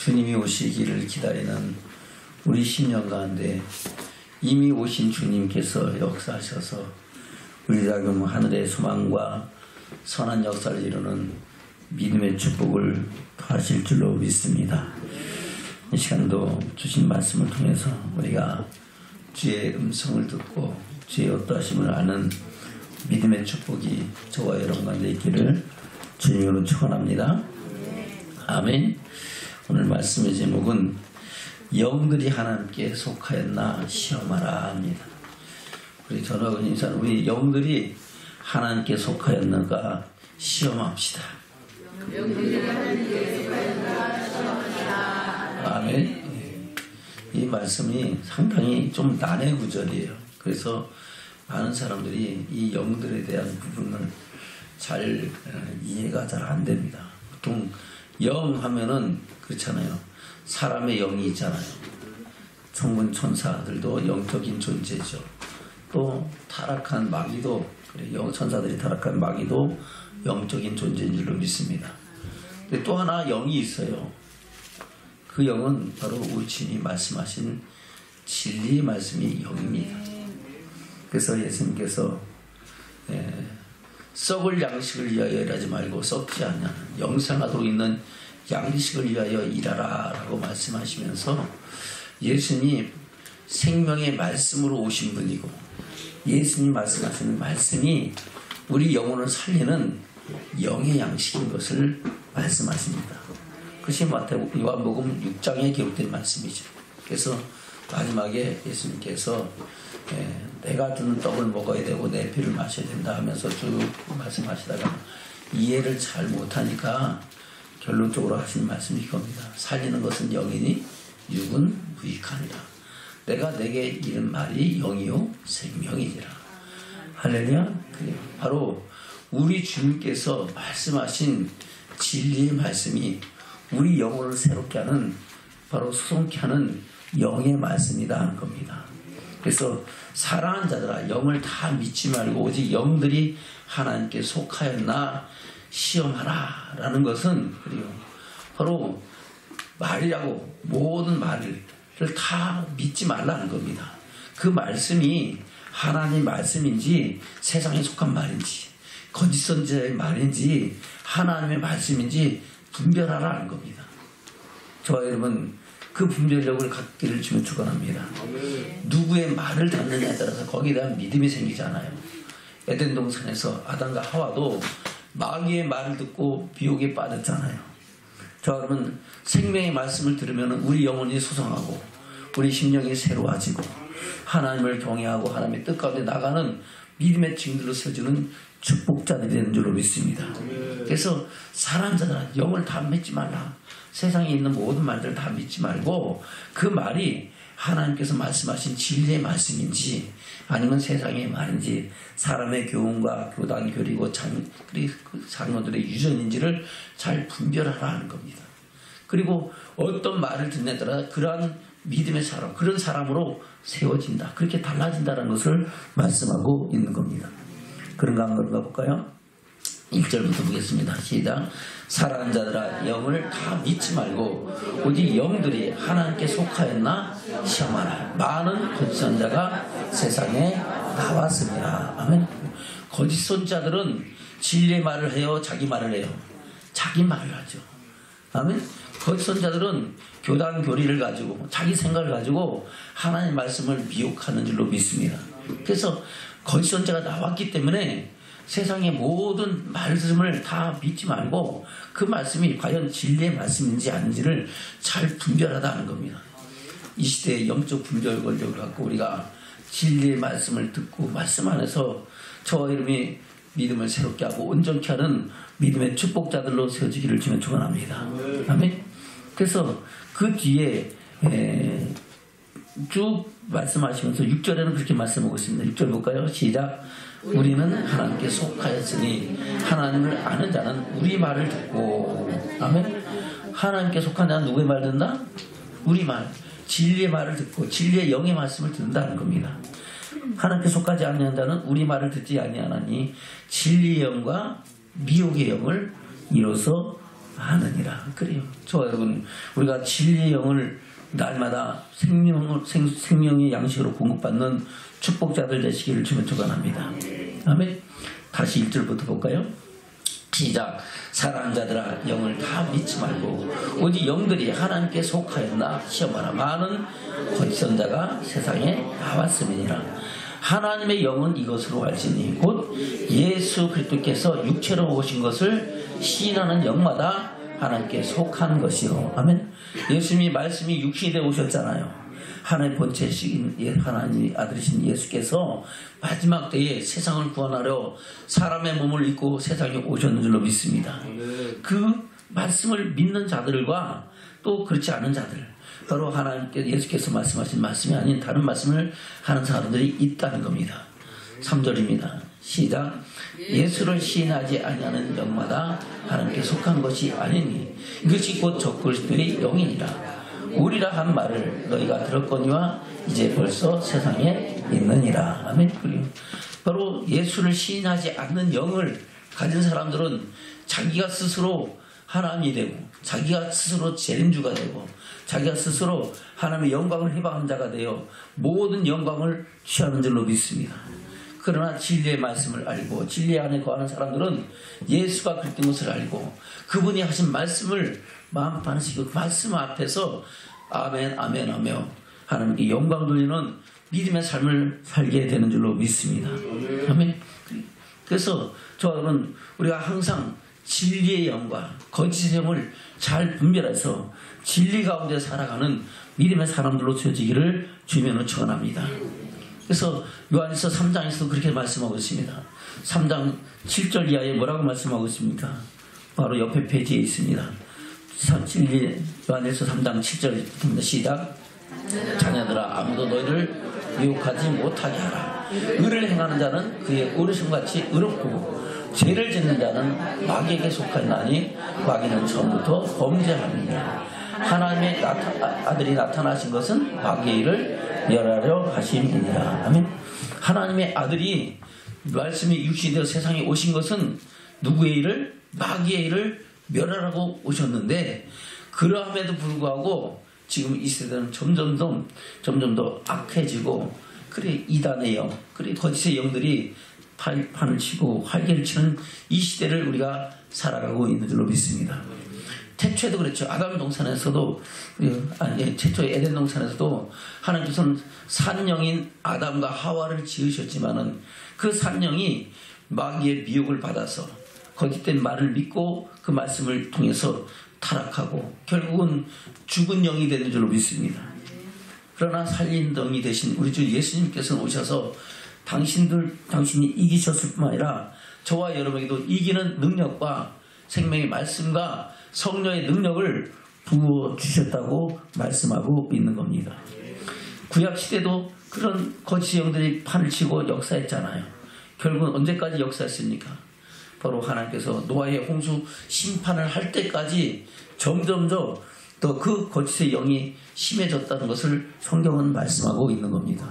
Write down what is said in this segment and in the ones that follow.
주님이 오시기를 기다리는 우리 심령 가운데 이미 오신 주님께서 역사하셔서 우리 자금 하늘의 소망과 선한 역사를 이루는 믿음의 축복을 더하실 줄로 믿습니다. 이 시간도 주신 말씀을 통해서 우리가 주의 음성을 듣고 주의 어떠하심을 아는 믿음의 축복이 저와 여러분 가운데 있기를 주님으로 축원합니다. 아멘. 오늘 말씀의 제목은 영들이 하나님께 속하였나 시험하라 합니다. 우리 전화근 인사는 우리 영들이 하나님께 속하였는가 시험합시다. 아멘. 이 말씀이 상당히 좀 난해 구절이에요. 그래서 많은 사람들이 이 영들에 대한 부분을 잘 이해가 잘 안 됩니다. 보통 영 하면은 그렇잖아요. 사람의 영이 있잖아요. 천군 천사들도 영적인 존재죠. 또 타락한 마귀도 그래, 천사들이 타락한 마귀도 영적인 존재인 줄로 믿습니다. 근데 또 하나 영이 있어요. 그 영은 바로 우리 주님이 말씀하신 진리의 말씀이 영입니다. 그래서 예수님께서 썩을 양식을 위하여 일하지 말고 썩지 않는 영생하도록 있는 양식을 위하여 일하라 라고 말씀하시면서 예수님 생명의 말씀으로 오신 분이고 예수님 말씀하시는 말씀이 우리 영혼을 살리는 영의 양식인 것을 말씀하십니다. 그것이 요한복음 6장에 기록된 말씀이죠. 그래서 마지막에 예수님께서 내가 주는 떡을 먹어야 되고 내 피를 마셔야 된다 하면서 쭉 말씀하시다가 이해를 잘 못하니까 결론적으로 하신 말씀이 이겁니다. 살리는 것은 영이니 육은 무익하니라. 내가 내게 이른 말이 영이요 생명이니라. 할렐루야. 바로 우리 주님께서 말씀하신 진리의 말씀이 우리 영혼을 새롭게 하는 바로 수송케 하는 영의 말씀이다 하는 겁니다. 그래서 사랑하는 자들아 영을 다 믿지 말고 오직 영들이 하나님께 속하였나 시험하라 라는 것은 그리고 바로 말이라고 모든 말을 다 믿지 말라는 겁니다. 그 말씀이 하나님 말씀인지 세상에 속한 말인지 거짓 선지자의 말인지 하나님의 말씀인지 분별하라는 겁니다. 저와 여러분 그 분별력을 갖기를 주면 축원합니다. 누구의 말을 듣느냐에 따라서 거기에 대한 믿음이 생기잖아요. 에덴 동산에서 아담과 하와도 마귀의 말을 듣고 미혹에 빠졌잖아요. 저 여러분 생명의 말씀을 들으면 우리 영혼이 소성하고 우리 심령이 새로워지고 하나님을 경외하고 하나님의 뜻 가운데 나가는 믿음의 증거로 세워주는 축복자들이 되는 줄로 믿습니다. 그래서 사랑하는 자들아 영을 다 믿지 말라. 세상에 있는 모든 말들을 다 믿지 말고 그 말이 하나님께서 말씀하신 진리의 말씀인지 아니면 세상의 말인지 사람의 교훈과 교단 교리고 장로들의 유전인지를 잘 분별하라는 겁니다. 그리고 어떤 말을 듣느냐에 따라 그러한 믿음의 사람 그런 사람으로 세워진다. 그렇게 달라진다는 것을 말씀하고 있는 겁니다. 그런가 안 그런가 볼까요? 1절부터 보겠습니다. 시작. 사랑하는 자들아 영을 다 믿지 말고 오직 영들이 하나님께 속하였나 시험하라. 많은 거짓 선자가 세상에 나왔습니다. 아멘. 거짓 선자들은 진리의 말을 해요? 자기 말을 해요? 자기 말을 하죠. 아멘. 거짓 선자들은 교단 교리를 가지고 자기 생각을 가지고 하나님의 말씀을 미혹하는 줄로 믿습니다. 그래서 거짓 선자가 나왔기 때문에 세상의 모든 말씀을 다 믿지 말고 그 말씀이 과연 진리의 말씀인지 아닌지를 잘 분별하다는 겁니다. 이 시대의 영적 분별 권력을 갖고 우리가 진리의 말씀을 듣고 말씀 안에서 저와 여러분이 믿음을 새롭게 하고 온전케 하는 믿음의 축복자들로 세워지기를 주면 축원합니다. 아멘. 그래서 그 뒤에 쭉 말씀하시면서 6절에는 그렇게 말씀하고 있습니다. 6절 볼까요? 시작. 우리는 하나님께 속하였으니 하나님을 아는 자는 우리 말을 듣고 아멘. 하나님께 속한 자는 누구의 말을 듣는다? 우리 말 진리의 말을 듣고 진리의 영의 말씀을 듣는다는 겁니다. 하나님께 속하지 않는 자는 우리 말을 듣지 아니하나니 진리의 영과 미혹의 영을 이로써 아느니라. 그래요. 저 여러분, 우리가 진리의 영을 날마다 생명의 양식으로 공급받는 축복자들 되시기를 주면 축원합니다. 아멘. 다시 1절부터 볼까요? 시작. 사랑하는 자들아, 영을 다 믿지 말고 오직 영들이 하나님께 속하였나 시험하라. 많은 거짓 선자가 세상에 나왔음이니라. 하나님의 영은 이것으로 알지니 곧 예수 그리스도께서 육체로 오신 것을 시인하는 영마다 하나님께 속한 것이요. 아멘. 예수님이 말씀이 육신이 되어 오셨잖아요. 하나님의 본체이신 하나님의 아들이신 예수께서 마지막 때에 세상을 구원하려 사람의 몸을 입고 세상에 오셨는 줄로 믿습니다. 그 말씀을 믿는 자들과 또 그렇지 않은 자들, 바로 하나님께 예수께서 말씀하신 말씀이 아닌 다른 말씀을 하는 사람들이 있다는 겁니다. 3절입니다. 시작. 예수를 시인하지 아니하는 영마다 하나님께 속한 것이 아니니 이것이 곧 적그리스도의 영이니라. 우리라 한 말을 너희가 들었거니와 이제 벌써 세상에 있느니라. 아멘. 바로 예수를 시인하지 않는 영을 가진 사람들은 자기가 스스로 하나님이 되고 자기가 스스로 재림주가 되고 자기가 스스로 하나님의 영광을 해방한 자가 되어 모든 영광을 취하는 줄로 믿습니다. 그러나 진리의 말씀을 알고 진리 안에 거하는 사람들은 예수가 그랬던 것을 알고 그분이 하신 말씀을 마음 반으시고 그 말씀 앞에서 아멘 아멘 하며 하나님께 영광 돌리는 믿음의 삶을 살게 되는 줄로 믿습니다. 아멘. 그래서 저는 우리가 항상 진리의 영과 거짓의 영을 잘 분별해서 진리 가운데 살아가는 믿음의 사람들로 되어지기를 주님으로 축원합니다. 그래서 요한일서 3장에서도 그렇게 말씀하고 있습니다. 3장 7절 이하에 뭐라고 말씀하고 있습니까? 바로 옆에 페이지에 있습니다. 요한일서 3장 7절입니다. 시작. 자녀들아, 아무도 너희를 유혹하지 못하게 하라. 의를 행하는 자는 그의 어르신같이 의롭고 죄를 짓는 자는 마귀에게 속하나니 마귀는 처음부터 범죄함이니라. 하나님의 아들이 나타나신 것은 마귀의 일을 멸하려 하심이니라. 아멘. 하나님의 아들이 말씀이 육신이 되어 세상에 오신 것은 누구의 일을? 마귀의 일을 멸하라고 오셨는데 그러함에도 불구하고 지금 이 세대는 점점 더 악해지고 그래 이단의 영, 그래 거짓의 영들이 판을 치고 활개를 치는 이 시대를 우리가 살아가고 있는 줄로 믿습니다. 태초에도 그랬죠. 아담 동산에서도 최초의 에덴 동산에서도 하나님께서는 산영인 아담과 하와를 지으셨지만은 그 산영이 마귀의 미혹을 받아서 거짓된 말을 믿고 그 말씀을 통해서 타락하고 결국은 죽은 영이 되는 줄로 믿습니다. 그러나 살린 영이 되신 우리 주 예수님께서는 오셔서 당신이 이기셨을 뿐만 아니라 저와 여러분에게도 이기는 능력과 생명의 말씀과 성령의 능력을 부어주셨다고 말씀하고 있는 겁니다. 구약시대도 그런 거짓 영들이 판을 치고 역사했잖아요. 결국은 언제까지 역사했습니까? 바로 하나님께서 노아의 홍수 심판을 할 때까지 점점 더 그 거짓의 영이 심해졌다는 것을 성경은 말씀하고 있는 겁니다.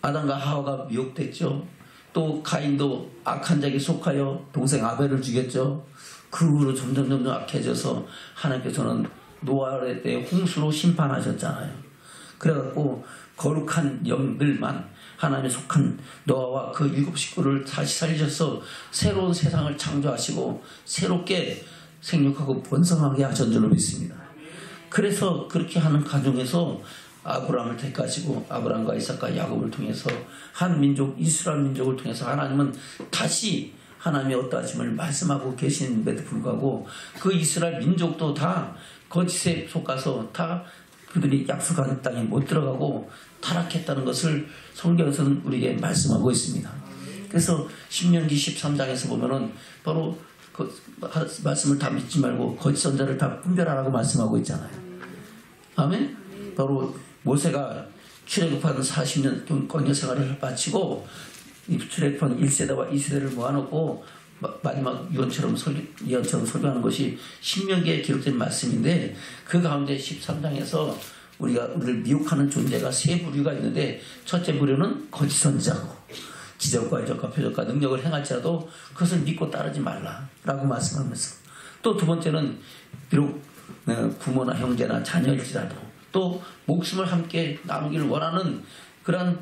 아담과 하와가 미혹됐죠. 또 가인도 악한 자에게 속하여 동생 아벨을 죽였죠. 그 후로 점점 악해져서 하나님께서는 노아의 때 홍수로 심판하셨잖아요. 그래갖고 거룩한 영들만 하나님에 속한 노아와 그 7 식구를 다시 살리셔서 새로운 세상을 창조하시고 새롭게 생육하고 번성하게 하신 줄로 믿습니다. 그래서 그렇게 하는 가정에서 아브라함을 택하시고 아브라함과 이삭과 야곱을 통해서 한 민족 이스라엘 민족을 통해서 하나님은 다시 하나님의 어떠하심을 말씀하고 계시는데도 불구하고 그 이스라엘 민족도 다 거짓에 속아서 다 그들이 약속한 땅에 못 들어가고 타락했다는 것을 성경에서는 우리에게 말씀하고 있습니다. 그래서 신명기 13장에서 보면은 바로 그 말씀을 다 믿지 말고 거짓 선자를 다 분별하라고 말씀하고 있잖아요. 아멘. 바로 모세가 출애굽한 40년 광야 생활을 마치고 출애굽한 1세대와 2세대를 모아놓고 마지막 예언처럼 설교하는 것이 신명기에 기록된 말씀인데 그 가운데 13장에서 우리를 미혹하는 존재가 세 부류가 있는데 첫째 부류는 거짓 선지자고 기적과 이적과 표적과 능력을 행할지라도 그것을 믿고 따르지 말라라고 말씀하면서 또 두 번째는 비록 부모나 형제나 자녀일지라도 또 목숨을 함께 나누기를 원하는 그런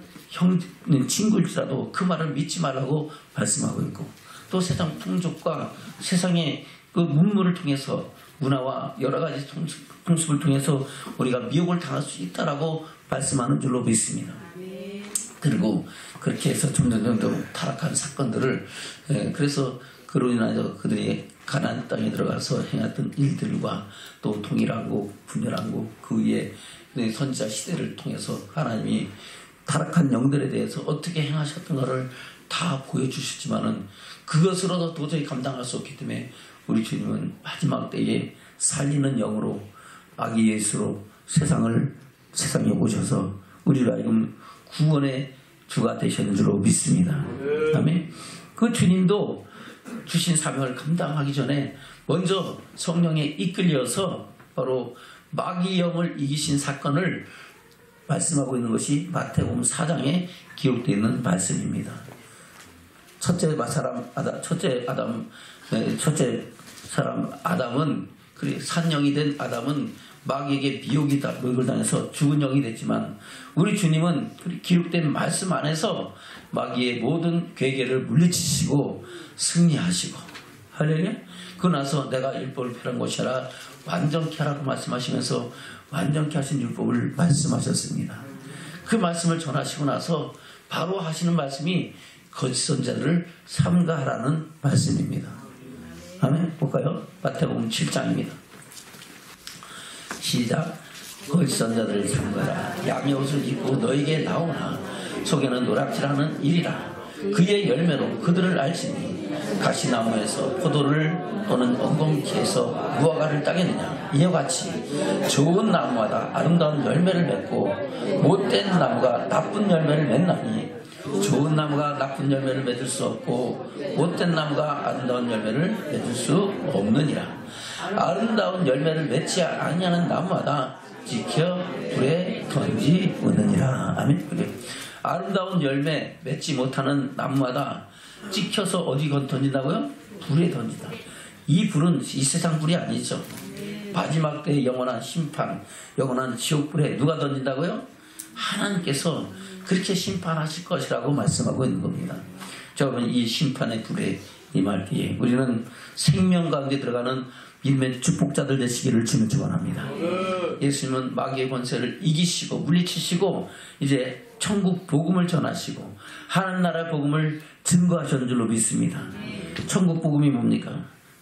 친구일지라도 그 말을 믿지 말라고 말씀하고 있고, 또 세상 풍俗과 세상의 그 문물을 통해서 문화와 여러 가지 풍습을 통해서 우리가 미혹을 당할 수 있다라고 말씀하는 줄로 믿습니다. 그리고 그렇게 해서 점점 타락한 사건들을 그래서 그로 인하여 그들이 가나안 땅에 들어가서 행했던 일들과 또 통일한국, 분열한국, 그 위에 선지자 시대를 통해서 하나님이 타락한 영들에 대해서 어떻게 행하셨던가를 다 보여주셨지만은 그것으로도 도저히 감당할 수 없기 때문에 우리 주님은 마지막 때에 살리는 영으로 아기 예수로 세상에 오셔서 우리로 하여금 구원의 주가 되셨는 줄로 믿습니다. 아멘. 그 주님도 주신 사명을 감당하기 전에 먼저 성령에 이끌려서 바로 마귀 영을 이기신 사건을 말씀하고 있는 것이 마태복음 4장에 기록되어 있는 말씀입니다. 첫째 사람 아담은, 산영이 된 아담은 마귀에게 미혹을 당해서 죽은 영이 됐지만, 우리 주님은 기록된 말씀 안에서 마귀의 모든 괴계를 물리치시고 승리하시고, 할렐루야. 그러고 나서 내가 율법을 펴는 것이라 완전케 하라고 말씀하시면서 완전케 하신 율법을 말씀하셨습니다. 그 말씀을 전하시고 나서 바로 하시는 말씀이 거짓 선자들을 삼가하라는 말씀입니다. 아멘. 볼까요? 마태복음 7장입니다. 시작. 거짓 선자들을 삼가라. 양의 옷을 입고 너에게 나오나 속에는 노략질하는 일이라. 그의 열매로 그들을 알지니 가시나무에서 포도를 또는 엉겅퀴에서 무화과를 따겠느냐. 이와 같이 좋은 나무마다 아름다운 열매를 맺고 못된 나무가 나쁜 열매를 맺나니, 좋은 나무가 나쁜 열매를 맺을 수 없고 못된 나무가 아름다운 열매를 맺을 수 없느니라. 아름다운 열매를 맺지 아니하는 나무마다 지켜 불에 던지우느니라. 아멘. 그래. 아름다운 열매 맺지 못하는 나무마다 찍혀서 어디 던진다고요? 불에 던진다. 이 불은 이 세상 불이 아니죠. 마지막 때의 영원한 심판, 영원한 지옥불에 누가 던진다고요? 하나님께서 그렇게 심판하실 것이라고 말씀하고 있는 겁니다. 여러분, 이 심판의 불에 임할 때에 우리는 생명 가운데 들어가는 믿음의 축복자들 되시기를 주는 축원합니다. 예수님은 마귀의 권세를 이기시고 물리치시고 이제 천국 복음을 전하시고 하나님 나라 복음을 증거하셨는 줄로 믿습니다. 천국 복음이 뭡니까?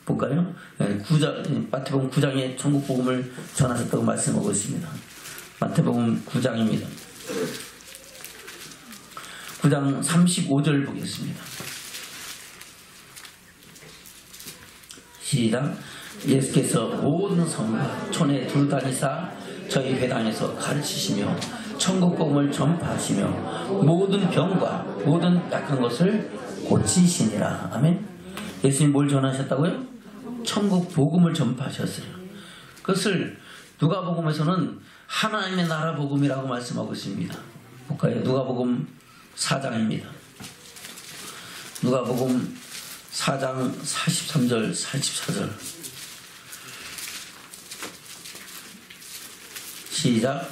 볼까요? 마태복음 9장에 천국 복음을 전하셨다고 말씀하고 있습니다. 마태복음 9장입니다. 9장 35절 보겠습니다. 시작. 예수께서 모든 성과 촌에 둘다니사 저희 회당에서 가르치시며 천국 복음을 전파하시며 모든 병과 모든 약한 것을 고치시니라. 아멘. 예수님 뭘 전하셨다고요? 천국 복음을 전파하셨어요. 그것을 누가복음에서는 하나님의 나라 복음이라고 말씀하고 있습니다. 볼까요? 누가복음 4장입니다. 누가복음 4장 43절 44절 시작.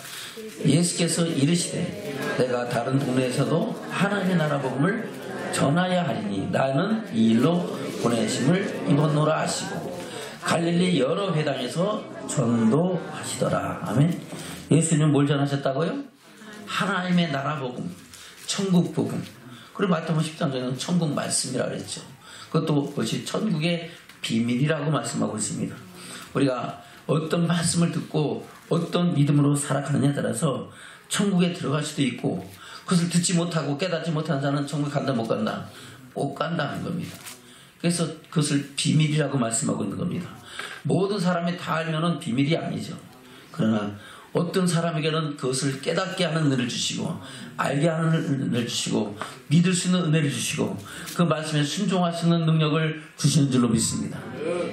예수께서 이르시되 내가 다른 동네에서도 하나님의 나라 복음을 전하야 하리니 나는 이 일로 보내심을 입었노라 하시고 갈릴리 여러 회당에서 전도하시더라. 아멘. 예수님은 뭘 전하셨다고요? 하나님의 나라 복음, 천국 복음. 그리고 마태복음 13장에는 천국 말씀이라고 그랬죠. 그것도 그것이 천국의 비밀이라고 말씀하고 있습니다. 우리가 어떤 말씀을 듣고 어떤 믿음으로 살아가느냐에 따라서 천국에 들어갈 수도 있고, 그것을 듣지 못하고 깨닫지 못하는 자는 천국 간다 못 간다? 못 간다는 겁니다. 그래서 그것을 비밀이라고 말씀하고 있는 겁니다. 모든 사람이 다 알면은 비밀이 아니죠. 그러나 어떤 사람에게는 그것을 깨닫게 하는 은혜를 주시고 알게 하는 은혜를 주시고 믿을 수 있는 은혜를 주시고 그 말씀에 순종할 수 있는 능력을 주시는 줄로 믿습니다.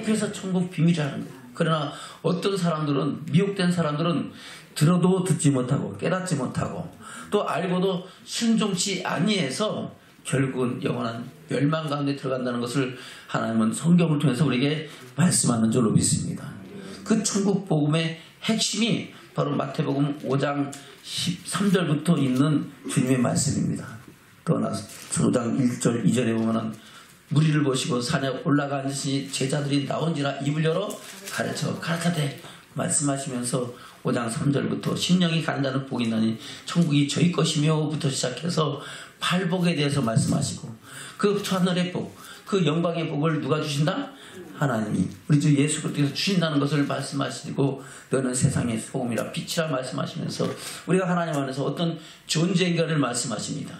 그래서 천국 비밀이라는 거예요. 그러나 어떤 사람들은, 미혹된 사람들은 들어도 듣지 못하고 깨닫지 못하고 또 알고도 순종치 아니해서 결국은 영원한 멸망 가운데 들어간다는 것을 하나님은 성경을 통해서 우리에게 말씀하는 줄로 믿습니다. 그 천국 복음의 핵심이 바로 마태복음 5장 13절부터 있는 주님의 말씀입니다. 그러나 5장 1절 2절에 보면은 무리를 보시고 산에 올라가 앉으시니 제자들이 나온지라 입을 열어 가르쳐대 말씀하시면서 5장 3절부터 심령이 간다는 복이 나니 천국이 저희 것이며부터 시작해서 팔복에 대해서 말씀하시고 그 하늘의 복, 그 영광의 복을 누가 주신다? 하나님이 우리 주 예수 그리스도께서 주신다는 것을 말씀하시고 너는 세상의 소금이라 빛이라 말씀하시면서 우리가 하나님 안에서 어떤 존재인가를 말씀하십니다.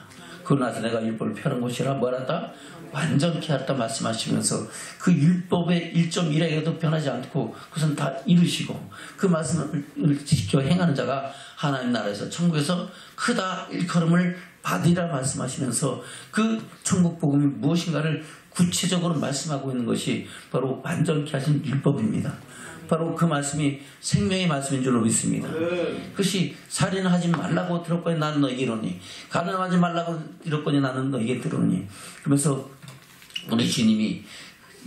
그러고 나서 내가 율법을 펴는 것이라 뭐라다? 완전케 하였다 말씀하시면서 그 율법의 1.1에게도 변하지 않고 그것은 다 이루시고 그 말씀을 지켜 행하는 자가 하나님 나라에서 천국에서 크다 일컬음을 받으리라 말씀하시면서 그 천국 복음이 무엇인가를 구체적으로 말씀하고 있는 것이 바로 완전케 하신 율법입니다. 바로 그 말씀이 생명의 말씀인 줄로 믿습니다. 그것이 살인하지 말라고 들었거니 나는 너에게 이르노니 가늠하지 말라고 들었거니 나는 너에게 들으노니 그러면서 우리 주님이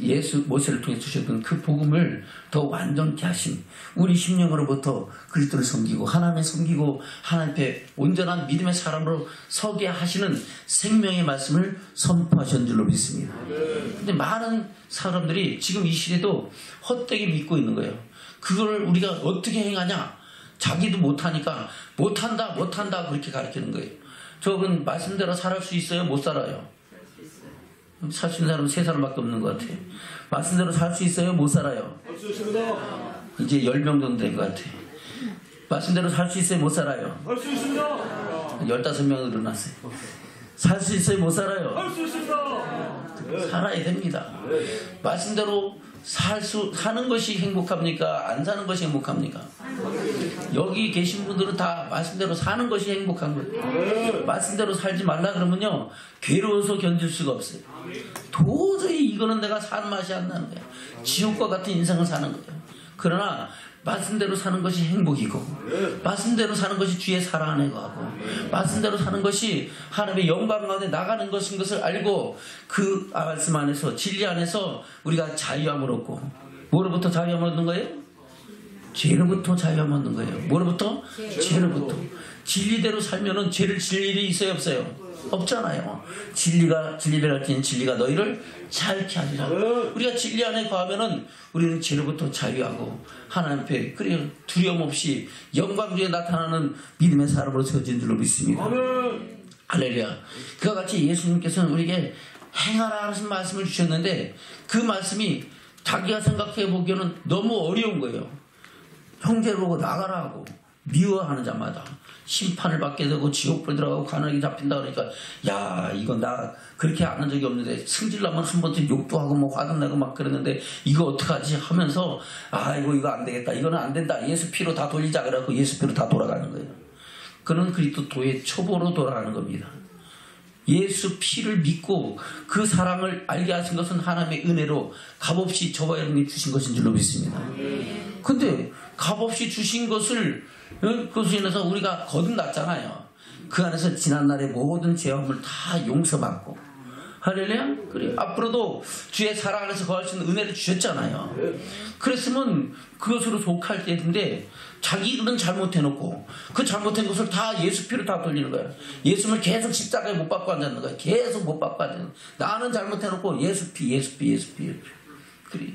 예수 모세를 통해 주셨던 그 복음을 더 완전케 하신 우리 심령으로부터 그리스도를 섬기고 하나님을 섬기고 하나님 앞에 온전한 믿음의 사람으로 서게 하시는 생명의 말씀을 선포하신 줄로 믿습니다. 근데 많은 사람들이 지금 이 시대도 헛되게 믿고 있는 거예요. 그걸 우리가 어떻게 행하냐? 자기도 못하니까 못한다 그렇게 가르치는 거예요. 저건 말씀대로 살할 수 있어요? 못 살아요? 살 수 있는 사람은 3사람밖에 없는 것 같아요. 말씀대로 살 수 있어요? 못 살아요? 이제 10명 정도 된 것 같아요. 말씀대로 살 수 있어요? 못 살아요? 할 수 있습니다. 15명으로 늘어났어요. 살 수 있어요? 못 살아요? 할 수 있습니다. 살아야 됩니다. 말씀대로 사는 것이 행복합니까? 안 사는 것이 행복합니까? 여기 계신 분들은 다 말씀대로 사는 것이 행복한 거예요. 말씀대로 살지 말라 그러면요 괴로워서 견딜 수가 없어요. 도저히 이거는 내가 사는 맛이 안 나는 거예요. 지옥과 같은 인생을 사는 거예요. 그러나 말씀대로 사는 것이 행복이고 말씀대로 사는 것이 주의 사랑 안에 거하고 말씀대로 사는 것이 하나님의 영광 가운데 나가는 것인 것을 알고 그 말씀 안에서 진리 안에서 우리가 자유함을 얻고 뭐로부터 자유함을 얻는 거예요? 죄로부터 자유함을 얻는 거예요. 뭐로부터? 죄로부터. 진리대로 살면은 죄를 질 일이 있어요 없어요? 없잖아요. 진리를 가르치는 진리가 너희를 자유케 하리라. 우리가 진리 안에 거하면은 우리는 죄로부터 자유하고 하나님 앞에 그래 두려움 없이 영광 중에 나타나는 믿음의 사람으로 세워진 줄로 믿습니다. 할렐루야. 그와 같이 예수님께서는 우리에게 행하라 하신 말씀을 주셨는데 그 말씀이 자기가 생각해 보기에는 너무 어려운 거예요. 형제를 보고 나가라 하고 미워하는 자마다 심판을 받게 되고 지옥불에 들어가고 가난하게 잡힌다 그러니까 야 이건 나 그렇게 안 한 적이 없는데 승질나면 한 번도 욕도 하고 뭐 화도 내고 막 그랬는데 이거 어떡하지 하면서 이거 안 되겠다 이거는 안 된다 예수 피로 다 돌리자 그래갖고 예수 피로 다 돌아가는 거예요. 그는 그리스도의 초보로 돌아가는 겁니다. 예수 피를 믿고 그 사랑을 알게 하신 것은 하나님의 은혜로 값없이 저와 여러분이 주신 것인 줄로 믿습니다. 근데 값없이 주신 것을 그것에 인해서 우리가 거듭났잖아요. 그 안에서 지난날의 모든 죄악을 다 용서받고 할렐루야. 그래 앞으로도 주의 사랑 안에서 거할 수 있는 은혜를 주셨잖아요. 그랬으면 그것으로 속할 때인데 자기는 잘못해놓고 그 잘못한 것을 다 예수 피로 다 돌리는 거예요. 예수를 계속 십자가에 못 박고 앉았는 거예요. 계속 못 박고 앉았는 나는 잘못해놓고 예수 피. 그래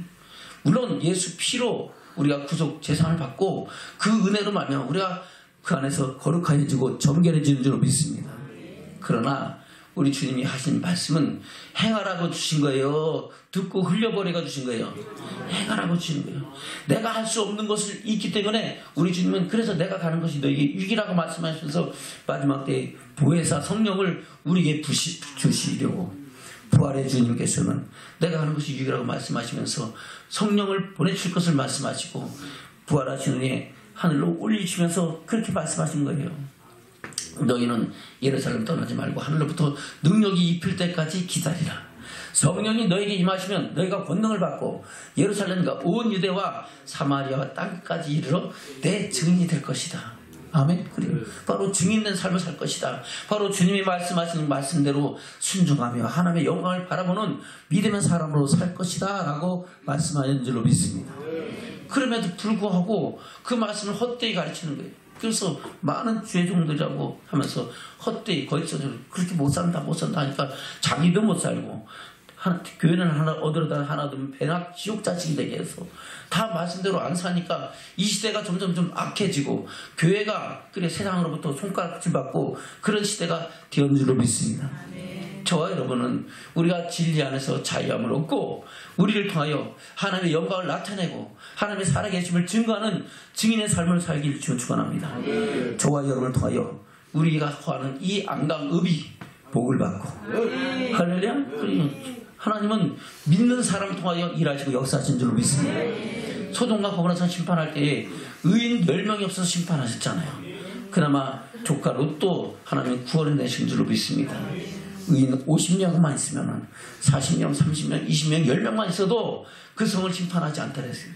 물론 예수 피로 우리가 구속 재산을 받고 그 은혜로 말미암아 우리가 그 안에서 거룩해지고 정결해지는 줄로 믿습니다. 그러나 우리 주님이 하신 말씀은 행하라고 주신 거예요. 듣고 흘려버리가 주신 거예요. 행하라고 주신 거예요. 내가 할 수 없는 것을 있기 때문에 우리 주님은 그래서 내가 가는 것이 너에게 유익이라고 말씀하시면서 마지막 때 보혜사 성령을 우리에게 주시려고 부활의 주님께서는 내가 하는 것이 유익이라고 말씀하시면서 성령을 보내줄 것을 말씀하시고 부활하신 후에 하늘로 올리시면서 그렇게 말씀하신 거예요. 너희는 예루살렘 떠나지 말고 하늘로부터 능력이 입힐 때까지 기다리라. 성령이 너에게 임하시면 너희가 권능을 받고 예루살렘과 온 유대와 사마리아와 땅까지 이르러 내 증인이 될 것이다. 아멘. 그래. 바로 증인된 삶을 살 것이다. 바로 주님이 말씀하시는 말씀대로 순종하며 하나님의 영광을 바라보는 믿음의 사람으로 살 것이다 라고 말씀하는 줄로 믿습니다. 그럼에도 불구하고 그 말씀을 헛되이 가르치는 거예요. 그래서 많은 죄종들이라고 하면서 헛되이 거기서 그렇게 못 산다 하니까 자기도 못 살고 교회는 하나 얻으려다 하나 두면 배나 지옥 자식이 되게 해서 다 말씀대로 안 사니까 이 시대가 점점 좀 악해지고 교회가 그래 세상으로부터 손가락질 받고 그런 시대가 되었는 줄로 믿습니다. 저와 여러분은 우리가 진리 안에서 자유함을 얻고 우리를 통하여 하나님의 영광을 나타내고 하나님의 살아계심을 증거하는 증인의 삶을 살기를 축원합니다. 저와 여러분을 통하여 우리가 구하는 이 안강읍이 복을 받고 할렐루야. 하나님은 믿는 사람을 통하여 일하시고 역사하신 줄로 믿습니다. 소돔과 고모라서 심판할 때에 의인 10명이 없어서 심판하셨잖아요. 그나마 조카 롯도 하나님은 구원해내신 줄로 믿습니다. 의인 50명만 있으면 40명, 30명, 20명, 10명만 있어도 그 성을 심판하지 않다 그랬어요.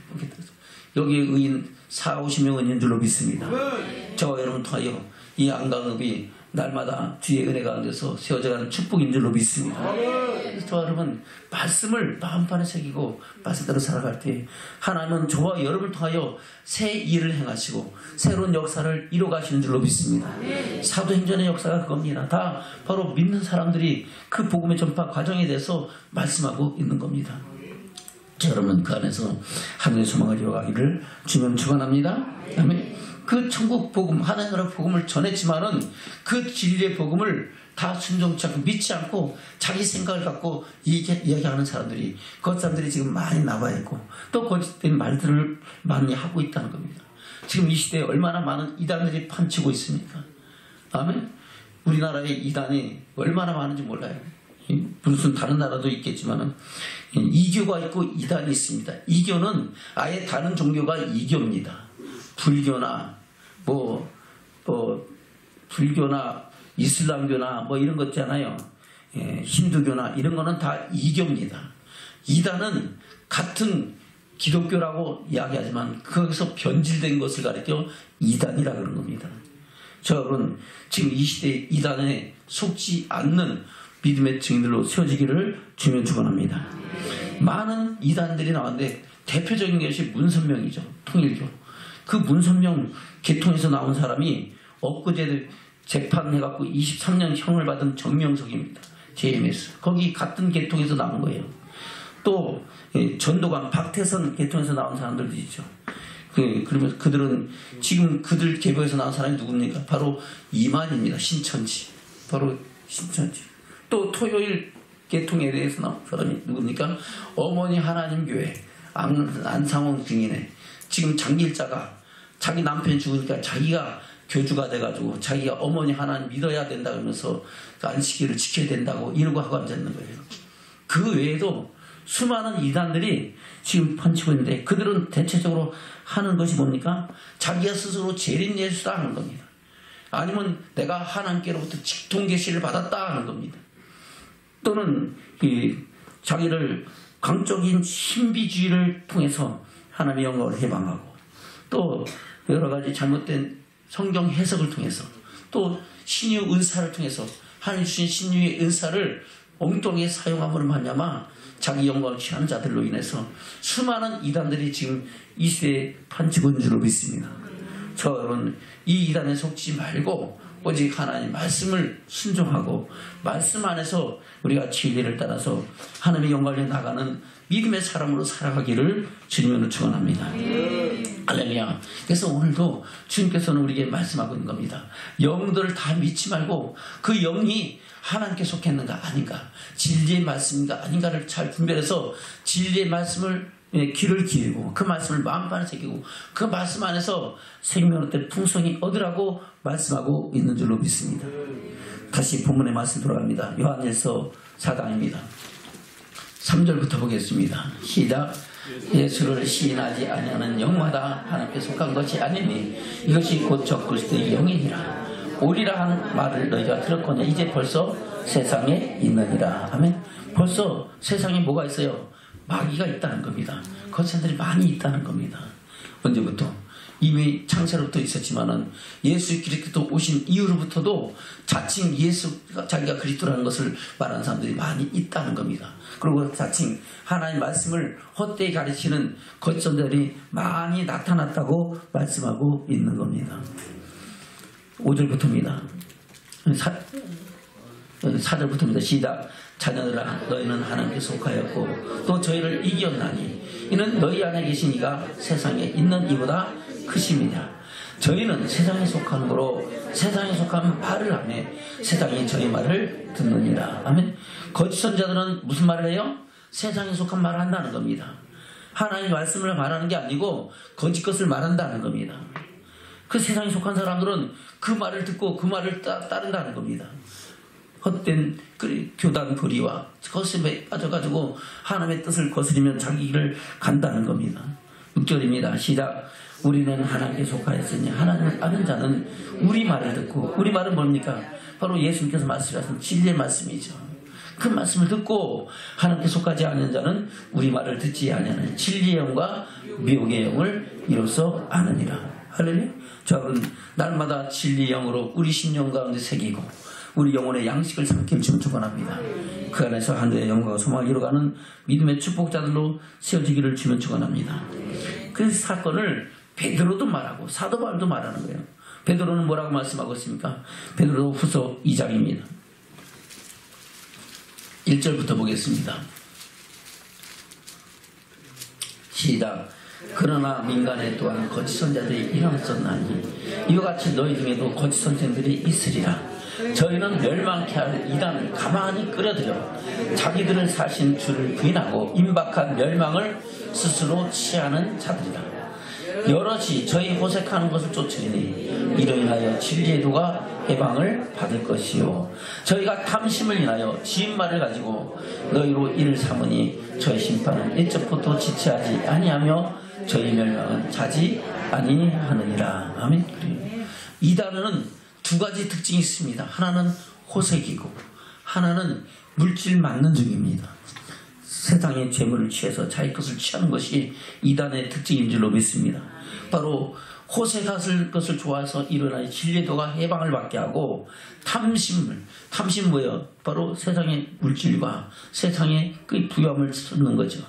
여기에 의인 40, 50명은 있는 줄로 믿습니다. 저와 여러분 통하여 이 안강읍이 날마다 주의 은혜 가운데서 세워져가는 축복인 줄로 믿습니다. 그래서 저와 여러분 말씀을 마음판에 새기고 말씀대로 살아갈 때 하나님은 저와 여러분을 통하여 새 일을 행하시고 새로운 역사를 이루어가시는 줄로 믿습니다. 사도행전의 역사가 그겁니다. 다 바로 믿는 사람들이 그 복음의 전파 과정에 대해서 말씀하고 있는 겁니다. 여러분 그 안에서 하늘의 소망을 이어가기를 주님 축원합니다. 아멘. 그 천국 복음, 하나님 나라 복음을 전했지만은 그 진리의 복음을 다 순종치 않고 믿지 않고 자기 생각을 갖고 이야기하는 사람들이 그 사람들이 지금 많이 나와 있고 또 거짓된 말들을 많이 하고 있다는 겁니다. 지금 이 시대에 얼마나 많은 이단들이 판치고 있습니까? 아멘. 우리나라의 이단이 얼마나 많은지 몰라요. 무슨 다른 나라도 있겠지만은 이교가 있고 이단이 있습니다. 이교는 아예 다른 종교가 이교입니다. 불교나 불교나 이슬람교나 이런 것 있잖아요. 힌두교나 이런 거는 다 이교입니다. 이단은 같은 기독교라고 이야기하지만 거기서 변질된 것을 가리켜 이단이라 그런 겁니다. 여러분 지금 이 시대에 이단에 속지 않는 믿음의 증인들로 세워지기를 주면 축원합니다. 많은 이단들이 나왔는데 대표적인 것이 문선명이죠. 통일교. 그 문선명 계통에서 나온 사람이 엊그제 재판해갖고 23년 형을 받은 정명석입니다. JMS. 거기 같은 계통에서 나온 거예요. 또 전도관 박태선 계통에서 나온 사람들도 있죠. 그러면 그들은 지금 그들 계보에서 나온 사람이 누굽니까? 바로 이만입니다. 신천지. 바로 신천지. 또 토요일 계통에 대해서 나온 사람이 누굽니까? 어머니 하나님 교회 안상홍 증인의 지금 장길자가 자기 남편이 죽으니까 자기가 교주가 돼가지고 자기가 어머니 하나님 믿어야 된다 그러면서 안식일을 지켜야 된다고 이러고 하고 앉아있는 거예요. 그 외에도 수많은 이단들이 지금 판치고 있는데 그들은 대체적으로 하는 것이 뭡니까? 자기가 스스로 재림 예수다 하는 겁니다. 아니면 내가 하나님께로부터 직통 계시를 받았다 하는 겁니다. 또는 자기를 강적인 신비주의를 통해서 하나님의 영광을 해방하고 또 여러 가지 잘못된 성경 해석을 통해서 또 신유 은사를 통해서 하나님 주신 신유의 은사를 엉뚱하게 사용함으로 말미암아 자기 영광을 취하는 자들로 인해서 수많은 이단들이 지금 이 시대에 판치고 있는 줄로 믿습니다. 여러분 이 이단에 속지 말고 오직 하나님 말씀을 순종하고 말씀 안에서 우리가 진리를 따라서 하나님의 영광을 나가는 믿음의 사람으로 살아가기를 주님으로 축원합니다. 할렐루야. 그래서 오늘도 주님께서는 우리에게 말씀하고 있는 겁니다. 영들을 다 믿지 말고 그 영이 하나님께 속했는가 아닌가, 진리의 말씀인가 아닌가를 잘 분별해서 진리의 말씀을 귀를 기울이고 그 말씀을 마음판에 새기고 그 말씀 안에서 생명의 풍성히 얻으라고 말씀하고 있는 줄로 믿습니다. 다시 본문의 말씀 돌아갑니다. 요한일서 4장입니다. 3절부터 보겠습니다. 시작. 예수를 시인하지 아니하는 영마다 하나님께 속한 것이 아니니 이것이 곧 저 그리스도의 영이니라. 오리라 하는 말을 너희가 들었거냐. 이제 벌써 세상에 있느니라. 아멘. 벌써 세상에 뭐가 있어요? 마귀가 있다는 겁니다. 거센들이 많이 있다는 겁니다. 언제부터? 이미 창세로부터 있었지만은 예수 그리스도 오신 이후로부터도 자칭 예수가 자기가 그리스도라는 것을 말하는 사람들이 많이 있다는 겁니다. 그리고 자칭 하나님 말씀을 헛되이 가르치는 거짓 선자들이 많이 나타났다고 말씀하고 있는 겁니다. 5절부터입니다. 4절부터입니다. 시작. 자녀들아 너희는 하나님께 속하였고 또 저희를 이겼나니 이는 너희 안에 계신 이가 세상에 있는 이보다 크심이냐. 저희는 세상에 속한 거로 세상에 속한 말을 하며 세상이 저희 말을 듣느니라. 아멘. 거짓 선자들은 무슨 말을 해요? 세상에 속한 말을 한다는 겁니다. 하나님의 말씀을 말하는 게 아니고 거짓 것을 말한다는 겁니다. 그 세상에 속한 사람들은 그 말을 듣고 그 말을 따른다는 겁니다. 헛된 교단 불의와 거짓에 빠져가지고 하나님의 뜻을 거스리면 자기 길을 간다는 겁니다. 6절입니다. 시작. 우리는 하나님께 속하였으니 하나님을 아는 자는 우리 말을 듣고, 우리 말은 뭡니까? 바로 예수님께서 말씀하신 진리의 말씀이죠. 그 말씀을 듣고 하나님께 속하지 않는 자는 우리 말을 듣지 아니하는 진리의 영과 미혹의 영을 이로써 아느니라. 할렐루야. 저는 날마다 진리의 영으로 우리 심령 가운데 새기고 우리 영혼의 양식을 삼키는 주는 축원합니다. 그 안에서 하늘의 영광과 소망을 이루어가는 믿음의 축복자들로 세워지기를 주면 축원합니다. 그 사건을 베드로도 말하고 사도 바울도 말하는 거예요. 베드로는 뭐라고 말씀하고 있습니까? 베드로 후서 2장입니다. 1절부터 보겠습니다. 시작. 그러나 민간에 또한 거짓 선자들이 일어났었나니 이와 같이 너희 중에도 거짓 선생들이 있으리라. 저희는 멸망케 할 이단을 가만히 끌어들여 자기들을 사신 주를 부인하고 임박한 멸망을 스스로 취하는 자들이라. 여럿이 저희 호색하는 것을 쫓으리니 이로 인하여 진리의 도가 해방을 받을 것이요 저희가 탐심을 인하여 지은 말을 가지고 너희로 이를 삼으니 저희 심판은 일적부터 지체하지 아니하며 저희 멸망은 자지 아니하느니라. 아멘. 이단은 두 가지 특징이 있습니다. 하나는 호색이고 하나는 물질 맞는 중입니다. 세상의 재물을 취해서 자기 것을 취하는 것이 이단의 특징인 줄로 믿습니다. 바로 호색할 것을 좋아해서 일어나는 진리도가 해방을 받게 하고 탐심 뭐예요? 바로 세상의 물질과 세상의 그 부여함을 찾는 거죠.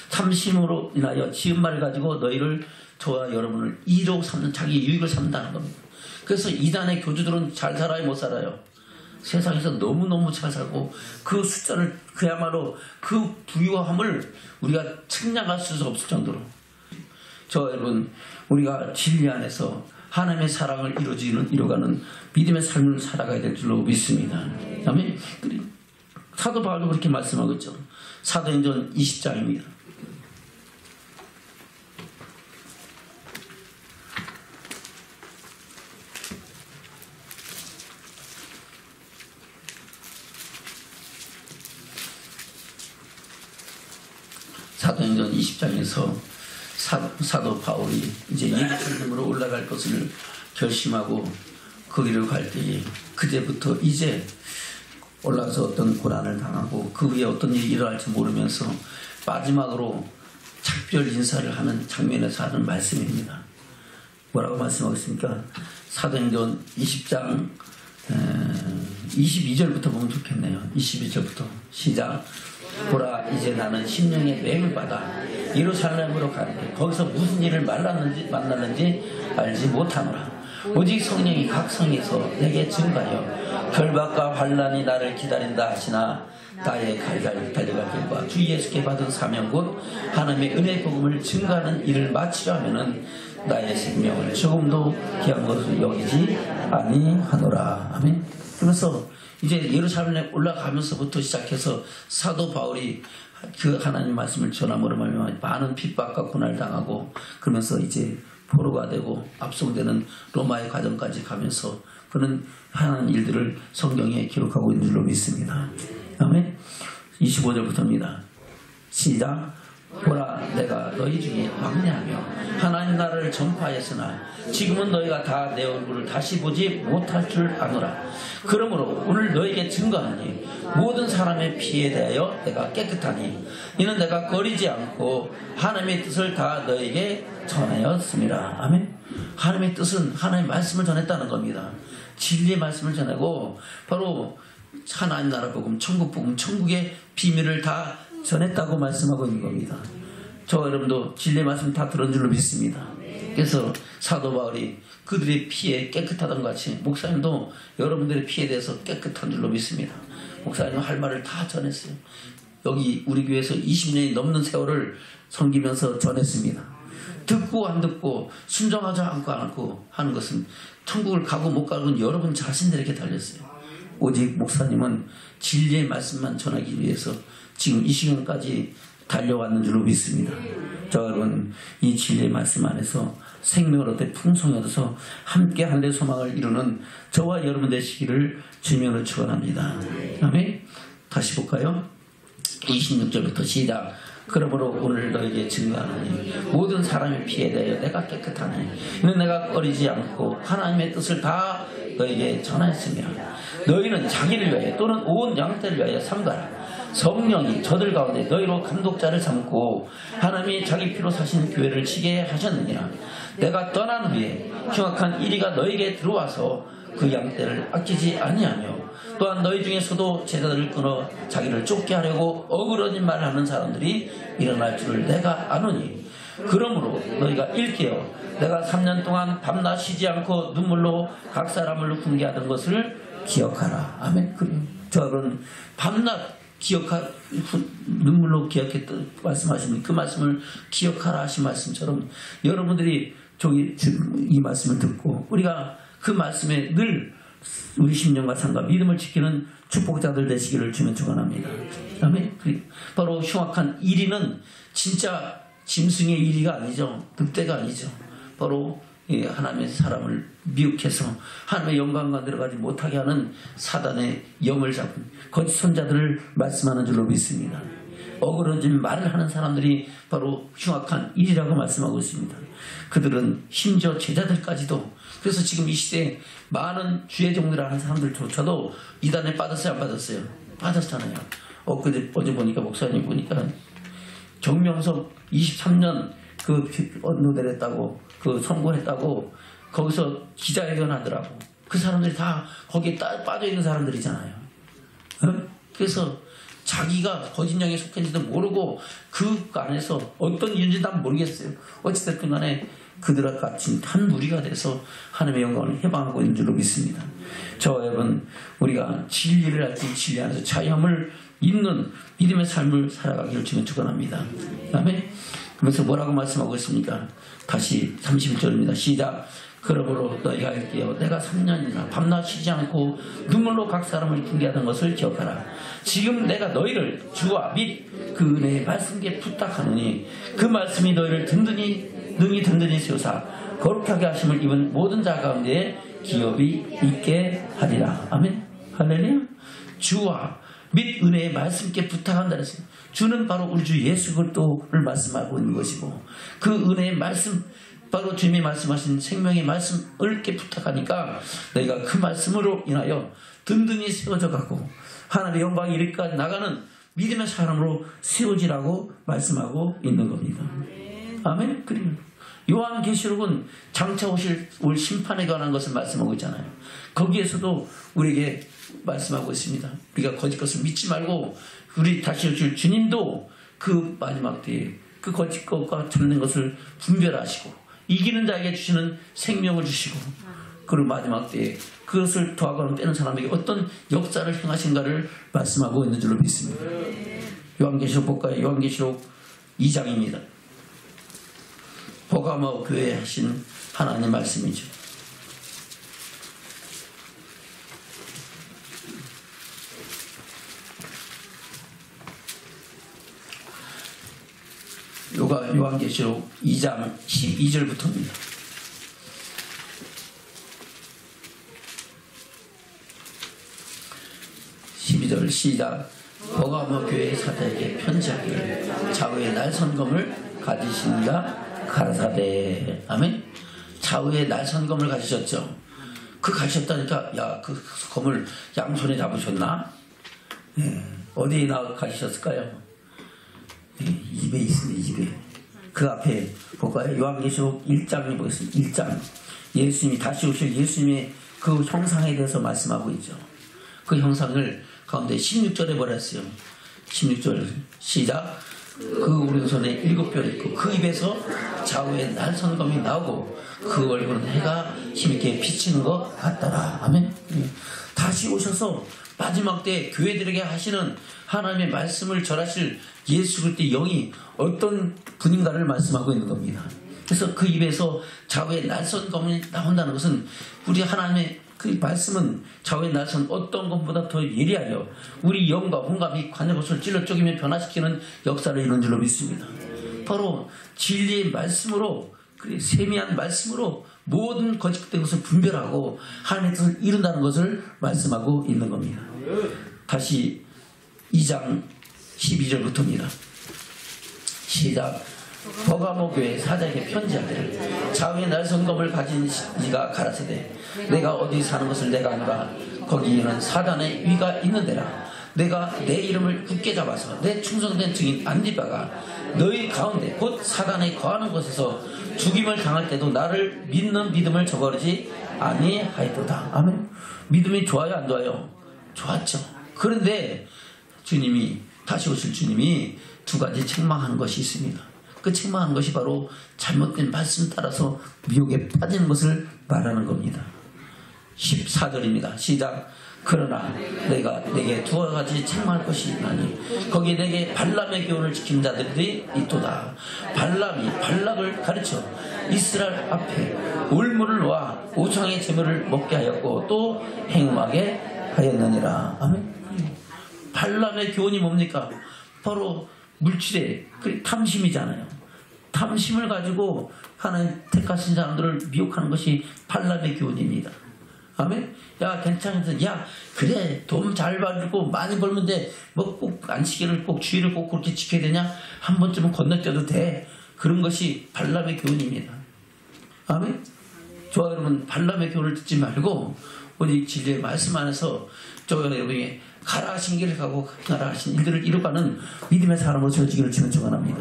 탐심으로 인하여 지은 말을 가지고 너희를 저와 여러분을 이로 삼는 자기 유익을 삼는다는 겁니다. 그래서 이단의 교주들은 잘 살아요, 못 살아요? 세상에서 너무너무 잘 살고 그 숫자를 그야말로 그 부유함을 우리가 측량할 수 없을 정도로 저 여러분 우리가 진리 안에서 하나님의 사랑을 이루어가는 믿음의 삶을 살아가야 될 줄로 믿습니다. 아멘. 사도 바울도 그렇게 말씀하고 있죠. 사도행전 20장입니다. 사도행전 20장에서 사도 바울이 이제 예루살렘으로 올라갈 것을 결심하고 거기를 갈 때에 그제부터 이제 올라가서 어떤 고난을 당하고 그 위에 어떤 일이 일어날지 모르면서 마지막으로 작별 인사를 하는 장면에서 하는 말씀입니다. 뭐라고 말씀하겠습니까? 사도행전 20장 22절부터 보면 좋겠네요. 22절부터 시작. 보라 이제 나는 심령의 맹을 받아 예루살렘으로 가는데 거기서 무슨 일을 만났는지 알지 못하노라. 오직 성령이 각 성에서 내게 증가하여 결박과 환난이 나를 기다린다 하시나 나의 달려갈 길과 주 예수께 받은 사명 곧 하나님의 은혜의 복음을 증가하는 일을 마치려 하면은 나의 생명을 조금도 귀한 것으로 여기지 아니하노라. 아멘. 그래서 이제 예루살렘에 올라가면서부터 시작해서 사도 바울이 그 하나님 말씀을 전함으로 말미암아 많은 핍박과 고난을 당하고 그러면서 이제 포로가 되고 압송되는 로마의 과정까지 가면서 그런 하나님 일들을 성경에 기록하고 있는 줄로 믿습니다. 아멘. 25절부터입니다. 시작. 보라, 내가 너희 중에 막내하며 하나님 나라를 전파하였으나 지금은 너희가 다 내 얼굴을 다시 보지 못할 줄 아노라. 그러므로 오늘 너희에게 증거하니 모든 사람의 피에 대하여 내가 깨끗하니 이는 내가 거리지 않고 하나님의 뜻을 다 너희에게 전하였습니다. 아멘. 하나님의 뜻은 하나님의 말씀을 전했다는 겁니다. 진리의 말씀을 전하고 바로 하나님 나라 복음, 천국 복음, 천국의 비밀을 다 전했다고 말씀하고 있는 겁니다. 저와 여러분도 진리의 말씀 다 들은 줄로 믿습니다. 그래서 사도 바울이 그들의 피에 깨끗하던 것 같이 목사님도 여러분들의 피에 대해서 깨끗한 줄로 믿습니다. 목사님 할 말을 다 전했어요. 여기 우리 교회에서 20년이 넘는 세월을 섬기면서 전했습니다. 듣고 안 듣고 순종하지 않고 안 하고 하는 것은 천국을 가고 못 가고는 여러분 자신들에게 달렸어요. 오직 목사님은 진리의 말씀만 전하기 위해서 지금 이 시간까지 달려왔는 줄로 믿습니다. 저 여러분 이 진리의 말씀 안에서 생명을 얻어 풍성히 얻어서 함께 한대 소망을 이루는 저와 여러분 되시기를 주님으로 축원합니다. 아멘. 다시 볼까요? 26절부터 시작. 그러므로 오늘 너에게 증거하노니 모든 사람의 피에 대하여 내가 깨끗하니 이는 내가 꺼리지 않고 하나님의 뜻을 다 너에게 전하였으며 너희는 자기를 위하여 또는 온 양떼를 위하여 삼가라. 성령이 저들 가운데 너희로 감독자를 삼고 하나님이 자기 피로 사신 교회를 지게 하셨느니라. 내가 떠난 후에 흉악한 이리가 너에게 들어와서 그 양떼를 아끼지 아니하며 또한 너희 중에서도 제자들을 끊어 자기를 쫓게 하려고 어그러진 말을 하는 사람들이 일어날 줄을 내가 아노니 그러므로 너희가 일깨어 내가 3년 동안 밤낮 쉬지 않고 눈물로 각 사람을 훈계하던 것을 기억하라. 아멘. 저는 밤낮 눈물로 기억했던 말씀하시는 그 말씀을 기억하라 하신 말씀처럼 여러분들이 이 말씀을 듣고 우리가 그 말씀에 늘 우리 심령과 삶과 믿음을 지키는 축복자들 되시기를 주면 축원합니다. 아멘. 바로 흉악한 이리는 진짜 짐승의 이리가 아니죠. 늑대가 아니죠. 바로 하나님의 사람을 미혹해서 하나님의 영광과 들어가지 못하게 하는 사단의 영을 잡은 거짓 선자들을 말씀하는 줄로 믿습니다. 어그러진 말을 하는 사람들이 바로 흉악한 일이라고 말씀하고 있습니다. 그들은 심지어 제자들까지도 그래서 지금 이 시대에 많은 주의 종들을 하는 사람들조차도 이단에 빠졌어요? 안 빠졌어요? 빠졌잖아요. 어제 보니까 목사님 보니까 정명석 23년 그 노대를 했다고 그 선고했다고 거기서 기자회견 하더라고. 그 사람들이 다 거기에 빠져있는 사람들이잖아요. 그래서 자기가 거짓 영에 속했는지도 모르고 그 안에서 어떤 이유인지 난 모르겠어요. 어찌됐든 간에 그들과 같이 한 무리가 돼서 하나님의 영광을 해방하고 있는 줄로 믿습니다. 저와 여러분 우리가 진리를 알지 진리 안에서 자유함을 있는 믿음의 삶을 살아가기를 주면 축원합니다. 그다음에 그래서 뭐라고 말씀하고 있습니까? 다시 31절입니다. 시작. 그러므로 너희가 알게요. 내가 3년이나 밤낮 쉬지 않고 눈물로 각 사람을 훈계하던 것을 기억하라. 지금 내가 너희를 주와 및 그 은혜의 말씀께 부탁하노니 그 말씀이 너희를 능히 든든히 세우사 거룩하게 하심을 입은 모든 자 가운데 기업이 있게 하리라. 아멘. 할렐루야. 주와 및 은혜의 말씀께 부탁한다 그랬어요. 주는 바로 우리 주 예수 그리스도를 말씀하고 있는 것이고 그 은혜의 말씀 바로 주님이 말씀하신 생명의 말씀을 이렇게 부탁하니까 너희가 그 말씀으로 인하여 든든히 세워져 가고 하나님의 영광이 이르기까지 나가는 믿음의 사람으로 세워지라고 말씀하고 있는 겁니다. 아멘. 그리고 요한계시록은 장차 올 심판에 관한 것을 말씀하고 있잖아요. 거기에서도 우리에게 말씀하고 있습니다. 우리가 거짓 것을 믿지 말고 우리 다시 오실 주님도 그 마지막 때에 그 거짓 것과 참된 것을 분별하시고 이기는 자에게 주시는 생명을 주시고 그리고 마지막 때에 그것을 더하거나 빼는 사람에게 어떤 역사를 행하신가를 말씀하고 있는 줄로 믿습니다. 요한계시록 볼까요? 요한계시록 2장입니다. 버가모 교회에 하신 하나님의 말씀이죠. 요한계시록 2장 12절부터입니다. 12절 시작. 버가모 교회 사자에게 편지하기를 좌우의 날선검을 가지시니가 가라사대. 아멘. 좌우의 날선검을 가지셨죠. 그 가지셨다니까, 야, 그 검을 양손에 잡으셨나? 어디에 가지셨을까요? 입에 있습니다. 입에. 그 앞에 볼까요? 요한계시록 1장에 보겠습니다. 1장. 예수님이 다시 오실 예수님의 그 형상에 대해서 말씀하고 있죠. 그 형상을 가운데 16절에 버렸어요. 16절 시작. 그 오른손에 7뼈 있고 그 입에서 좌우에 날선검이 나오고 그 얼굴은 해가 힘있게 비치는 것 같더라. 아멘. 다시 오셔서 마지막 때 교회들에게 하시는 하나님의 말씀을 전하실 예수 그리스도의 영이 어떤 분인가를 말씀하고 있는 겁니다. 그래서 그 입에서 좌우의 날선검이 나온다는 것은 우리 하나님의 그 말씀은 좌우의 날선 어떤 것보다 더 예리하여 우리 영과 혼과 및 관여것을 찔러 쪼개며 변화시키는 역사를 이룬 줄로 믿습니다. 바로 진리의 말씀으로, 그 세미한 말씀으로 모든 거짓된 것을 분별하고 하나님의 뜻을 이룬다는 것을 말씀하고 있는 겁니다. 다시 2장 12절부터입니다. 시작. 버가모 교회 사자에게 편지하기를 좌우의 날선검을 가진 이가 가라사대 내가 어디 사는 것을 내가 아노라. 거기에는 사단의 위가 있는 데라. 내가 내 이름을 굳게 잡아서 내 충성된 증인 안디바가 너희 가운데 곧 사단에 거하는 곳에서 죽임을 당할 때도 나를 믿는 믿음을 저버리지 아니하였도다. 아멘. 믿음이 좋아요, 안 좋아요? 좋았죠. 그런데 주님이, 다시 오실 주님이 두 가지 책망하는 것이 있습니다. 그 책망하는 것이 바로 잘못된 말씀 따라서 미혹에 빠지는 것을 말하는 겁니다. 14절입니다. 시작. 그러나 내가 내게 두어 가지 책망할 것이 있나니 거기에 내게 발람의 교훈을 지킨 자들이 있도다. 발람이 발락을 가르쳐 이스라엘 앞에 울물을 놓아 우상의 제물을 먹게 하였고 또 행음하게 하였느니라. 아멘. 발람의 교훈이 뭡니까? 바로 물질의 탐심이잖아요. 탐심을 가지고 하나님 택하신 사람들을 미혹하는 것이 발람의 교훈입니다. 아멘. 야, 괜찮은데, 야, 그래, 돈 잘 벌고 많이 벌면 돼. 뭐 꼭 안식일을 꼭 주일을 꼭 그렇게 지켜야 되냐? 한 번쯤은 건너뛰어도 돼. 그런 것이 발람의 교훈입니다. 아멘. 저와 여러분, 발람의 교훈을 듣지 말고 오직 진리의 말씀 안에서 저와 여러분이 가라 하신 길을 가고 가라 하신 일들을 이루가는 믿음의 사람으로 되어지기를 주는 축원합니다.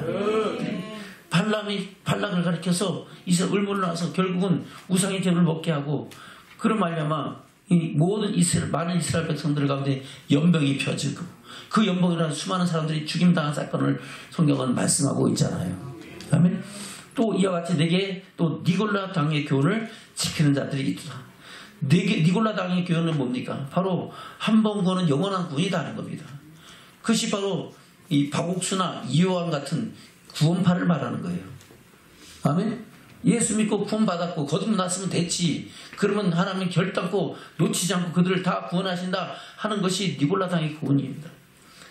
발람이 발락을 가리켜서 이스라엘 울물을 나서 결국은 우상의 제물을 먹게 하고 그런 말미암아 이 모든 많은 이스라엘 백성들 가운데 연병이 펴지고 그 연병이라는 수많은 사람들이 죽임당한 사건을 성경은 말씀하고 있잖아요. 아멘. 또 이와 같이 내게 또 니골라 당의 교훈을 지키는 자들이 있다. 니골라 당의 교훈은 뭡니까? 바로 한 번 구원은 영원한 구원이라는 겁니다. 그것이 바로 이 박옥수나 이요한 같은 구원파를 말하는 거예요. 아멘. 예수 믿고 구원받았고 거듭났으면 됐지. 그러면 하나님이 결단코 놓치지 않고 그들을 다 구원하신다 하는 것이 니골라당의 교훈입니다.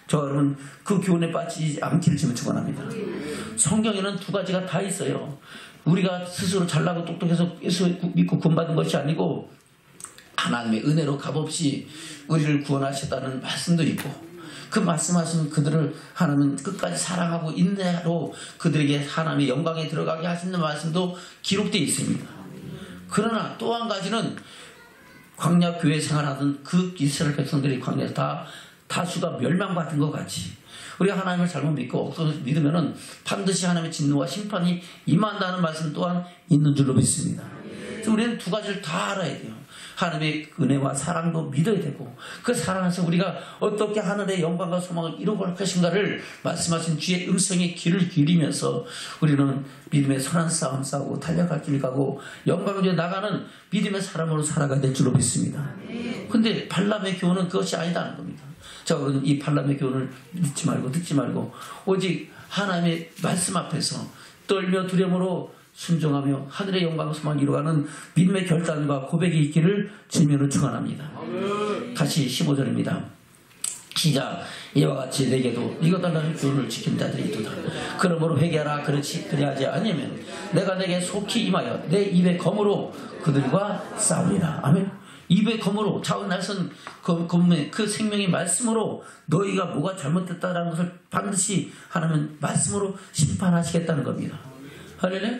저 여러분 그 교훈에 빠지지 않기를 지금 축원합니다. 성경에는 두 가지가 다 있어요. 우리가 스스로 잘나고 똑똑해서 예수 믿고 구원받은 것이 아니고 하나님의 은혜로 값없이 우리를 구원하셨다는 말씀도 있고 그 말씀하신 그들을 하나님은 끝까지 사랑하고 인내로 그들에게 하나님의 영광에 들어가게 하시는 말씀도 기록되어 있습니다. 그러나 또 한 가지는 광야 교회 생활하던 그 이스라엘 백성들이 광야에서 다수가 멸망받은 것 같이 우리가 하나님을 잘못 믿고 믿으면은 반드시 하나님의 진노와 심판이 임한다는 말씀 또한 있는 줄로 믿습니다. 그래서 우리는 두 가지를 다 알아야 돼요. 하나님의 은혜와 사랑도 믿어야 되고 그 사랑에서 우리가 어떻게 하늘의 영광과 소망을 이루고할 것인가를 말씀하신 주의 음성에 귀를 기울이면서 우리는 믿음의 선한 싸움 싸우고 달려갈 길 가고 영광을 위해 나가는 믿음의 사람으로 살아가야 될 줄로 믿습니다. 근데 발람의 교훈은 그것이 아니다는 겁니다. 자, 우리는 이 발람의 교훈을 믿지 말고 듣지 말고 오직 하나님의 말씀 앞에서 떨며 두려움으로 순종하며 하늘의 영광과 소망을 이루어가는 믿음의 결단과 고백이 있기를 주님으로 축원합니다. 다시 15절입니다. 시작. 이와 같이 내게도 이것 달라는 교훈을 지킨 자들이 있도다. 그러므로 회개하라. 그리하지 아니하면 내가 내게 속히 임하여 내 입의 검으로 그들과 싸우리라. 아멘. 입의 검으로 자원 날선 검의 그 생명의 말씀으로 너희가 뭐가 잘못됐다라는 것을 반드시 하나님은 말씀으로 심판하시겠다는 겁니다. 할렐루야.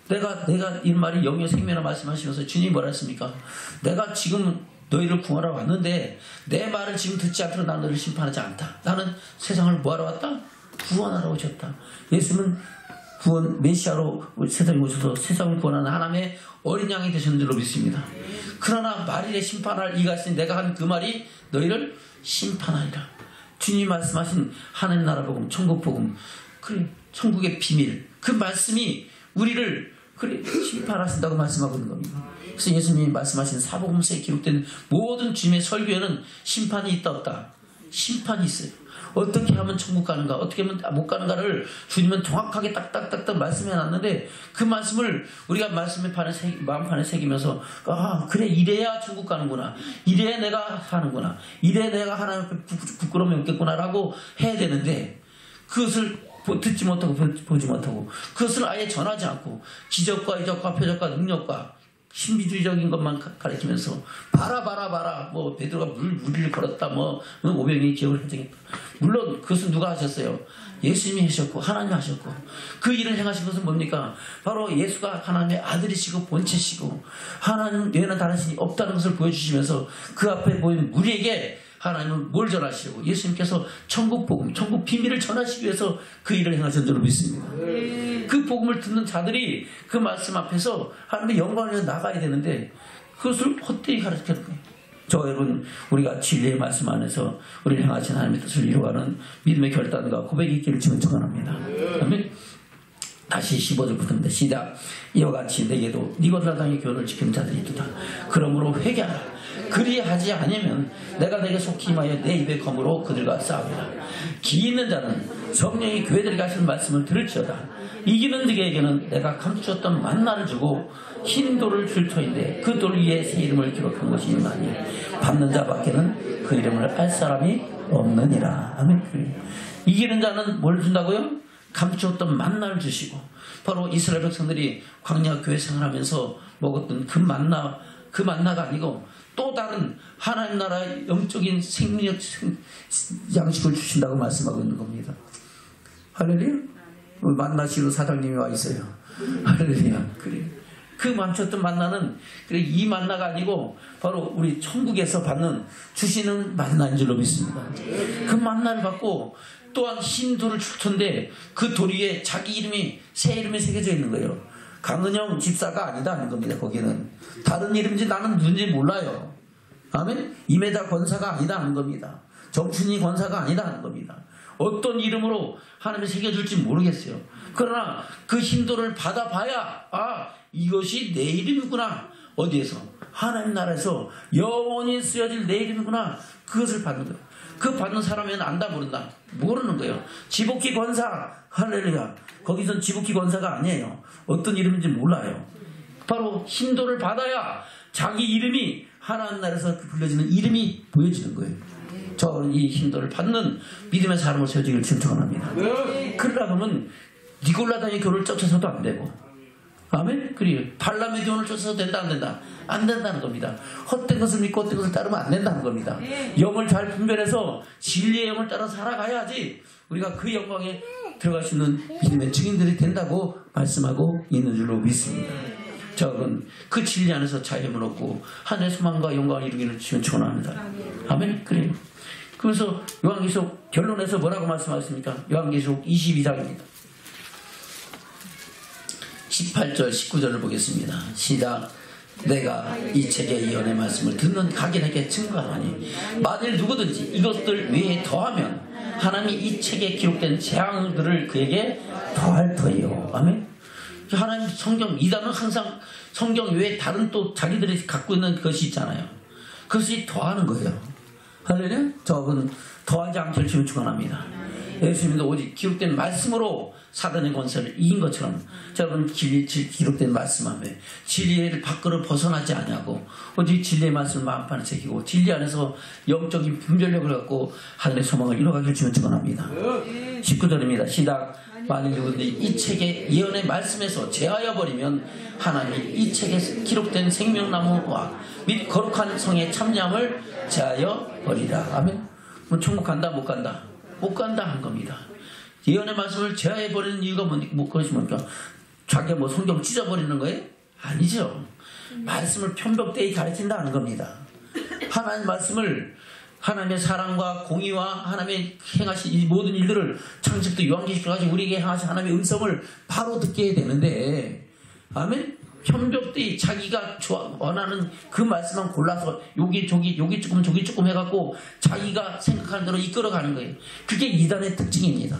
내가 이 말이 영의 생명을 말씀하시면서 주님이 뭐라 했습니까? 내가 지금 너희를 구하러 왔는데 내 말을 지금 듣지 않도록 나는 너희를 심판하지 않다. 나는 세상을 뭐하러 왔다? 구원하러 오셨다. 예수는 구원 메시아로 세상에 오셔서 세상을 구원하는 하나님의 어린 양이 되셨는 줄로 믿습니다. 그러나 말일에 심판할 이가 있으니 내가 한 그 말이 너희를 심판하리라. 주님 말씀하신 하나님 나라 복음, 천국 복음, 그래 천국의 비밀, 그 말씀이 우리를 그래 심판하신다고 말씀하고 있는 겁니다. 그래서 예수님이 말씀하신 사복음서에 기록된 모든 주님의 설교에는 심판이 있다 없다. 심판이 있어요. 어떻게 하면 천국 가는가, 어떻게 하면 못 가는가를 주님은 정확하게 딱딱딱딱 말씀해 놨는데 그 말씀을 우리가 말씀의 마음판에 새기면서 그래 이래야 천국 가는구나, 이래야 내가 사는구나, 이래야 내가 하나님 앞에 부끄러움이 없겠구나 라고 해야 되는데 그것을 듣지 못하고 보지 못하고 그것을 아예 전하지 않고 기적과 이적과 표적과 능력과 신비주의적인 것만 가르치면서 봐라 뭐 베드로가 물을 걸었다, 뭐 500명이 기억을 해정했다. 물론 그것은 누가 하셨어요? 예수님이 하셨고 하나님이 하셨고 그 일을 행하신 것은 뭡니까? 바로 예수가 하나님의 아들이시고 본체시고 하나님 외에는 다른 신이 없다는 것을 보여주시면서 그 앞에 보이는 우리에게 하나님은 뭘 전하시려고? 예수님께서 천국 복음, 천국 비밀을 전하시기 위해서 그 일을 행하신 줄로 믿습니다. 그 복음을 듣는 자들이 그 말씀 앞에서 하나님의 영광을 위해 나가야 되는데 그것을 헛되이 가르치는 거예요. 여러분, 우리가 진리의 말씀 안에서 우리를 행하신 하나님의 뜻을 이루어가는 믿음의 결단과 고백이 있기를 지금 축원합니다. 아멘. 다시 15절부터입니다. 시작. 이와 같이 내게도 니고라 당의 교훈을 지키는 자들이 있도다. 그러므로 회개하라. 그리하지 않으면 내가 내게 속히 임하여 내 입의 검으로 그들과 싸우리라. 기 있는 자는 성령이 교회들에게 하시는 말씀을 들을지어다. 이기는 자에게는 내가 감추었던 만나를 주고 흰 돌을 줄 터인데 그 돌 위에 새 이름을 기록한 것이 있나니 받는 자밖에는 그 이름을 알 사람이 없느니라. 아멘. 이기는 자는 뭘 준다고요? 감추었던 만나를 주시고, 바로 이스라엘 백성들이 광야 교회 생활하면서 먹었던 그 만나가 아니고 또 다른 하나님 나라의 영적인 생명력 양식을 주신다고 말씀하고 있는 겁니다. 할렐루야. 만나시로 사장님이 와 있어요. 할렐루야. 그래. 그 감췄던 만나는 이 만나가 아니고 바로 우리 천국에서 받는 주시는 만나인 줄로 믿습니다. 그 만나를 받고 또한 흰 돌을 줄 텐데 그 돌 위에 자기 이름이, 새 이름이 새겨져 있는 거예요. 강은영 집사가 아니다 하는 겁니다. 거기는 다른 이름인지 나는 누군지 몰라요. 아멘. 이메다 권사가 아니다 하는 겁니다. 정춘희 권사가 아니다 하는 겁니다. 어떤 이름으로 하나님이 새겨줄지 모르겠어요. 그러나 그 흰 돌을 받아봐야 이것이 내 이름이구나. 어디에서? 하나님 나라에서 영원히 쓰여질 내 이름이구나. 그것을 받는 거예요. 그 받는 사람은 안다 모른다? 모르는 거예요. 지복희 권사, 할렐루야. 거기선 지복희 권사가 아니에요. 어떤 이름인지 몰라요. 바로 흰 돌을 받아야 자기 이름이 하나님 나라에서 불려지는 이름이 보여지는 거예요. 저는 이 흰 돌을 받는 믿음의 사람을 세워지기를 축원합니다. 그러려면 니골라당의 교를 쫓아서도 안 되고, 아멘? 그리고 발람의 교훈을 쫓아서 된다 안 된다? 안 된다는 겁니다. 헛된 것을 믿고 헛된 것을 따르면 안 된다는 겁니다. 영을 잘 분별해서 진리의 영을 따라 살아가야지 우리가 그 영광에 들어갈 수 있는 믿음의 증인들이 된다고 말씀하고 있는 줄로 믿습니다. 저는 그 진리 안에서 자유함을 얻고 하늘의 소망과 영광을 이루기를 지금 축원합니다. 아멘? 그래요. 그래서 요한계시록 결론에서 뭐라고 말씀하셨습니까? 요한계시록 22장입니다. 18절 19절을 보겠습니다. 시작. 내가 이 책의 예언의 말씀을 듣는 각인에게 증거하니 만일 누구든지 이것들 외에 더하면 하나님이 이 책에 기록된 재앙들을 그에게 더할 터이요. 아멘. 하나님 성경 이단은 항상 성경 외에 다른 또 자기들이 갖고 있는 것이 있잖아요. 그것이 더하는 거예요. 할렐루야. 저분 더하지 않기를 주님 축원합니다. 예수님도 오직 기록된 말씀으로 사단의 권세를 이긴 것처럼 여러분 기록된 말씀 앞에 진리를 밖으로 벗어나지 않냐고 오직 진리의 말씀을 마음판에 새기고 진리 안에서 영적인 분별력을 갖고 하늘의 소망을 이뤄가기를 주님 축원합니다. 19절입니다. 시작. 만일 누구든지 이 책의 예언의 말씀에서 제하여 버리면 하나님이 이 책에 기록된 생명나무와 및 거룩한 성의 참여함을 제하여 버리라. 아멘. 뭐 천국 간다 못 간다? 못 간다 한 겁니다. 예언의 말씀을 제하해 버리는 이유가 그것이 뭡니까? 자기가 뭐 성경 찢어버리는 거예요? 아니죠. 말씀을 편법되이 가르친다는 겁니다. 하나님의 말씀을, 하나님의 사랑과 공의와 하나님의 행하신 이 모든 일들을 창세부터 요한계시록까지 우리에게 행하신 하나님의 음성을 바로 듣게 해야 되는데, 아멘? 편법되이 자기가 원하는 그 말씀만 골라서 여기 조금 저기 조금 해갖고 자기가 생각하는 대로 이끌어가는 거예요. 그게 이단의 특징입니다.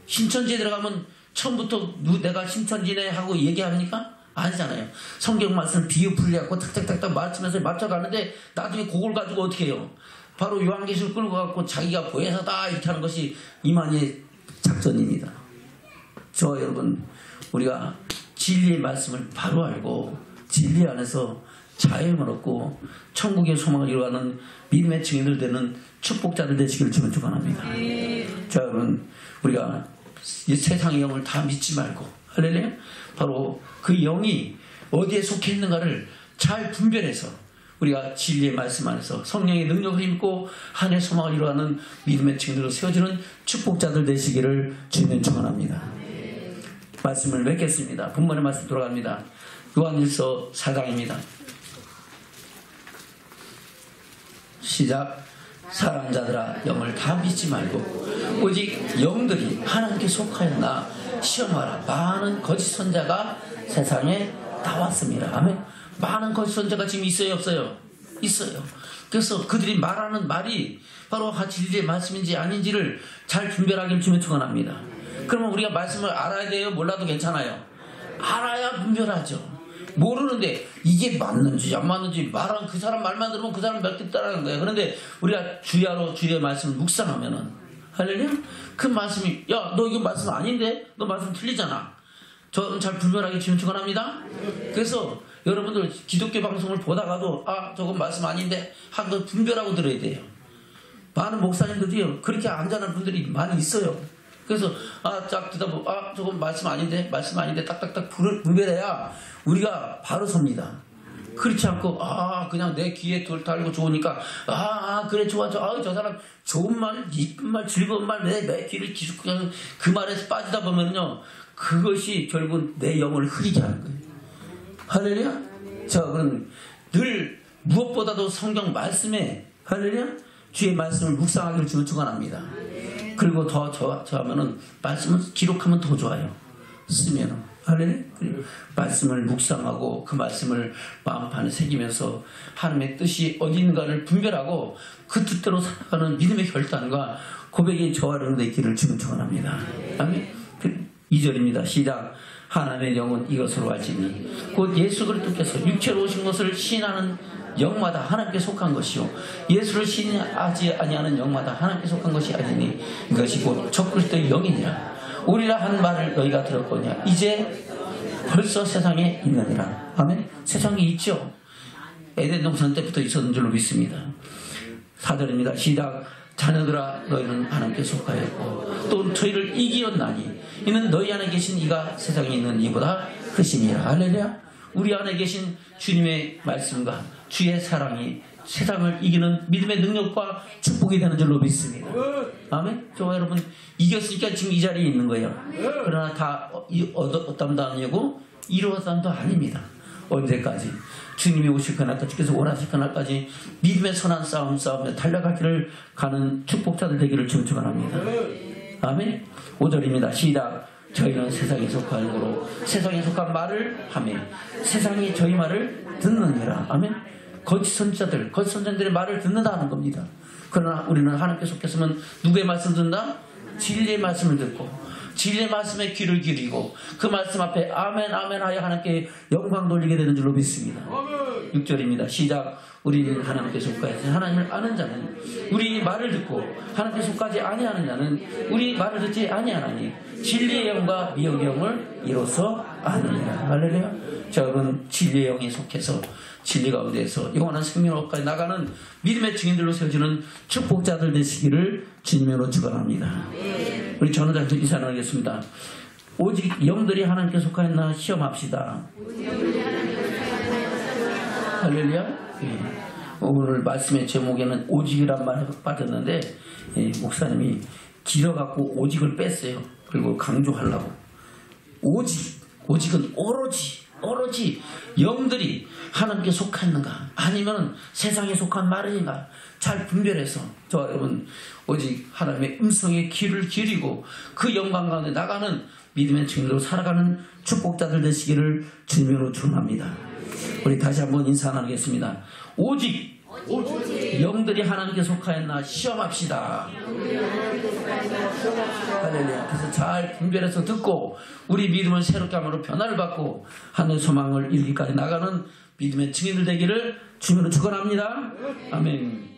신천지에 들어가면 처음부터 내가 신천지네 하고 얘기하니까 아니잖아요. 성경 말씀 비유 풀려갖고 탁탁탁탁 맞추면서 맞춰가는데 나중에 그걸 가지고 어떻게 해요? 바로 요한계시록 끌고 가고 자기가 보혜사다 이렇게 하는 것이 이만희의 작전입니다. 저 여러분, 우리가 진리의 말씀을 바로 알고 진리 안에서 자유를 얻고 천국의 소망을 이루어가는 믿음의 증인들 되는 축복자들 되시기를 주면 축원합니다. 자, 여러분, 우리가 이 세상의 영을 다 믿지 말고, 할렐루야, 바로 그 영이 어디에 속해 있는가를 잘 분별해서 우리가 진리의 말씀 안에서 성령의 능력을 힘입고 하늘의 소망을 이루어가는 믿음의 증인으로 세워지는 축복자들 되시기를 주님 축원합니다. 말씀을 맺겠습니다. 본문의 말씀 돌아갑니다. 요한일서 4장입니다. 시작. 사랑하는 자들아, 영을 다 믿지 말고 오직 영들이 하나님께 속하였나 시험하라. 많은 거짓 선자가 세상에 나왔습니다. 아멘. 많은 거짓 선자가 지금 있어요, 없어요? 있어요. 그래서 그들이 말하는 말이 바로 진리의 말씀인지 아닌지를 잘 분별하기를 주면 축원합니다. 그러면 우리가 말씀을 알아야 돼요? 몰라도 괜찮아요? 알아야 분별하죠. 모르는데 이게 맞는지 안 맞는지 말하는 그 사람 말만 들으면 그 사람 몇 개 따라하는 거예요. 그런데 우리가 주야로 주의 말씀을 묵상하면은, 할렐루야, 그 말씀이, 야, 너 이거 말씀 아닌데? 너 말씀 틀리잖아. 저는 잘 분별하기 주면 축원합니다. 그래서 여러분들 기독교 방송을 보다가도 저건 말씀 아닌데 하고 분별하고 들어야 돼요. 많은 목사님들이요, 그렇게 안전한 분들이 많이 있어요. 그래서 쫙 듣다 보면 저건 말씀 아닌데 딱딱딱 분별해야 우리가 바로 섭니다. 그렇지 않고 그냥 내 귀에 돌 달고 좋으니까 그래 좋아 저 사람 좋은 말, 이쁜 말, 즐거운 말 내 귀를 기숙하는 그 말에서 빠지다 보면요, 그것이 결국은 내 영을 흐리게 하는 거예요. 할렐루야. 자, 그럼 늘 무엇보다도 성경 말씀에, 할렐루야, 주의 말씀을 묵상하기를 주는 축원합니다. 그리고 더 좋아하면은 말씀을 기록하면 더 좋아요. 쓰면은, 할렐루야. 말씀을 묵상하고 그 말씀을 마음판에 새기면서 하나님의 뜻이 어디 있는가를 분별하고 그 뜻대로 살아가는 믿음의 결단과 고백의 조화를 내기를 주는 축원합니다. 아멘. 2절입니다. 시작. 하나님의 영은 이것으로 알지니 곧 예수 그리스도께서 육체로 오신 것을 시인하는 영마다 하나님께 속한 것이요 예수를 시인하지 아니하는 영마다 하나님께 속한 것이 아니니 이것이 곧 적그리스도의 영이니라. 우리라 한 말을 너희가 들었거냐 이제 벌써 세상에 있느니라. 아멘. 세상에 있죠. 에덴 동산 때부터 있었는 줄로 믿습니다. 4절입니다. 시작. 자녀들아 너희는 하나님께 속하였고 또 저희를 이기었나니 이는 너희 안에 계신 이가 세상에 있는 이보다 크심이라. 할렐루야. 우리 안에 계신 주님의 말씀과 주의 사랑이 세상을 이기는 믿음의 능력과 축복이 되는 줄로 믿습니다. 아멘. 저 여러분 이겼으니까 지금 이 자리에 있는 거예요. 그러나 다 얻었담도 아니고 이루었담도 아닙니다. 언제까지? 주님이 오실 그날까지, 주께서 원하실 그날까지 믿음의 선한 싸움에 달려갈 길을 가는 축복자들 되기를 축원합니다. 아멘. 5절입니다. 시작. 저희는 세상에 속한 거로 세상에 속한 말을 하며 세상이 저희 말을 듣느니라. 아멘. 거짓 선지자들의 말을 듣는다는 겁니다. 그러나 우리는 하나님께 속했으면 누구의 말씀을 듣는다? 진리의 말씀을 듣고 진리의 말씀에 귀를 기울이고 그 말씀 앞에 아멘 아멘 하여 하나님께 영광 돌리게 되는 줄로 믿습니다. 6절입니다. 시작. 우리는 하나님께 속하여서 하나님을 아는 자는 우리 말을 듣고 하나님께 속하지 아니하는 자는 우리 말을 듣지 아니하나니 진리의 영과 미혹의 영을 이로써 아느니라. 할렐루야. 자, 여러분 진리의 영에 속해서 진리 가운데에서 영원한 생명으로까지 나가는 믿음의 증인들로 세워지는 축복자들 되시기를 주님으로 축원합니다. 우리 전원장님 인사 나누겠습니다. 오직 영들이 하나님께 속하였나 시험합시다. 할렐루야. 예. 오늘 말씀의 제목에는 오직이란 말을 빠졌는데 목사님이 길어갖고 오직을 뺐어요. 그리고 강조하려고. 오직은 오로지 영들이 하나님께 속했는가 아니면 세상에 속한 말인가 잘 분별해서 저 여러분 오직 하나님의 음성에 귀를 기울이고 그 영광 가운데 나가는 믿음의 증인으로 살아가는 축복자들 되시기를 주님으로 축원합니다. 우리 다시 한번 인사 나누겠습니다. 오직 영들이 하나님께 속하였나 시험합시다. 할렐루야. 그래서 잘 분별해서 듣고 우리 믿음을 새롭게 함으로 변화를 받고 하늘의 소망을 이루기까지 나가는 믿음의 증인들 되기를 주님으로 축원합니다. 아멘.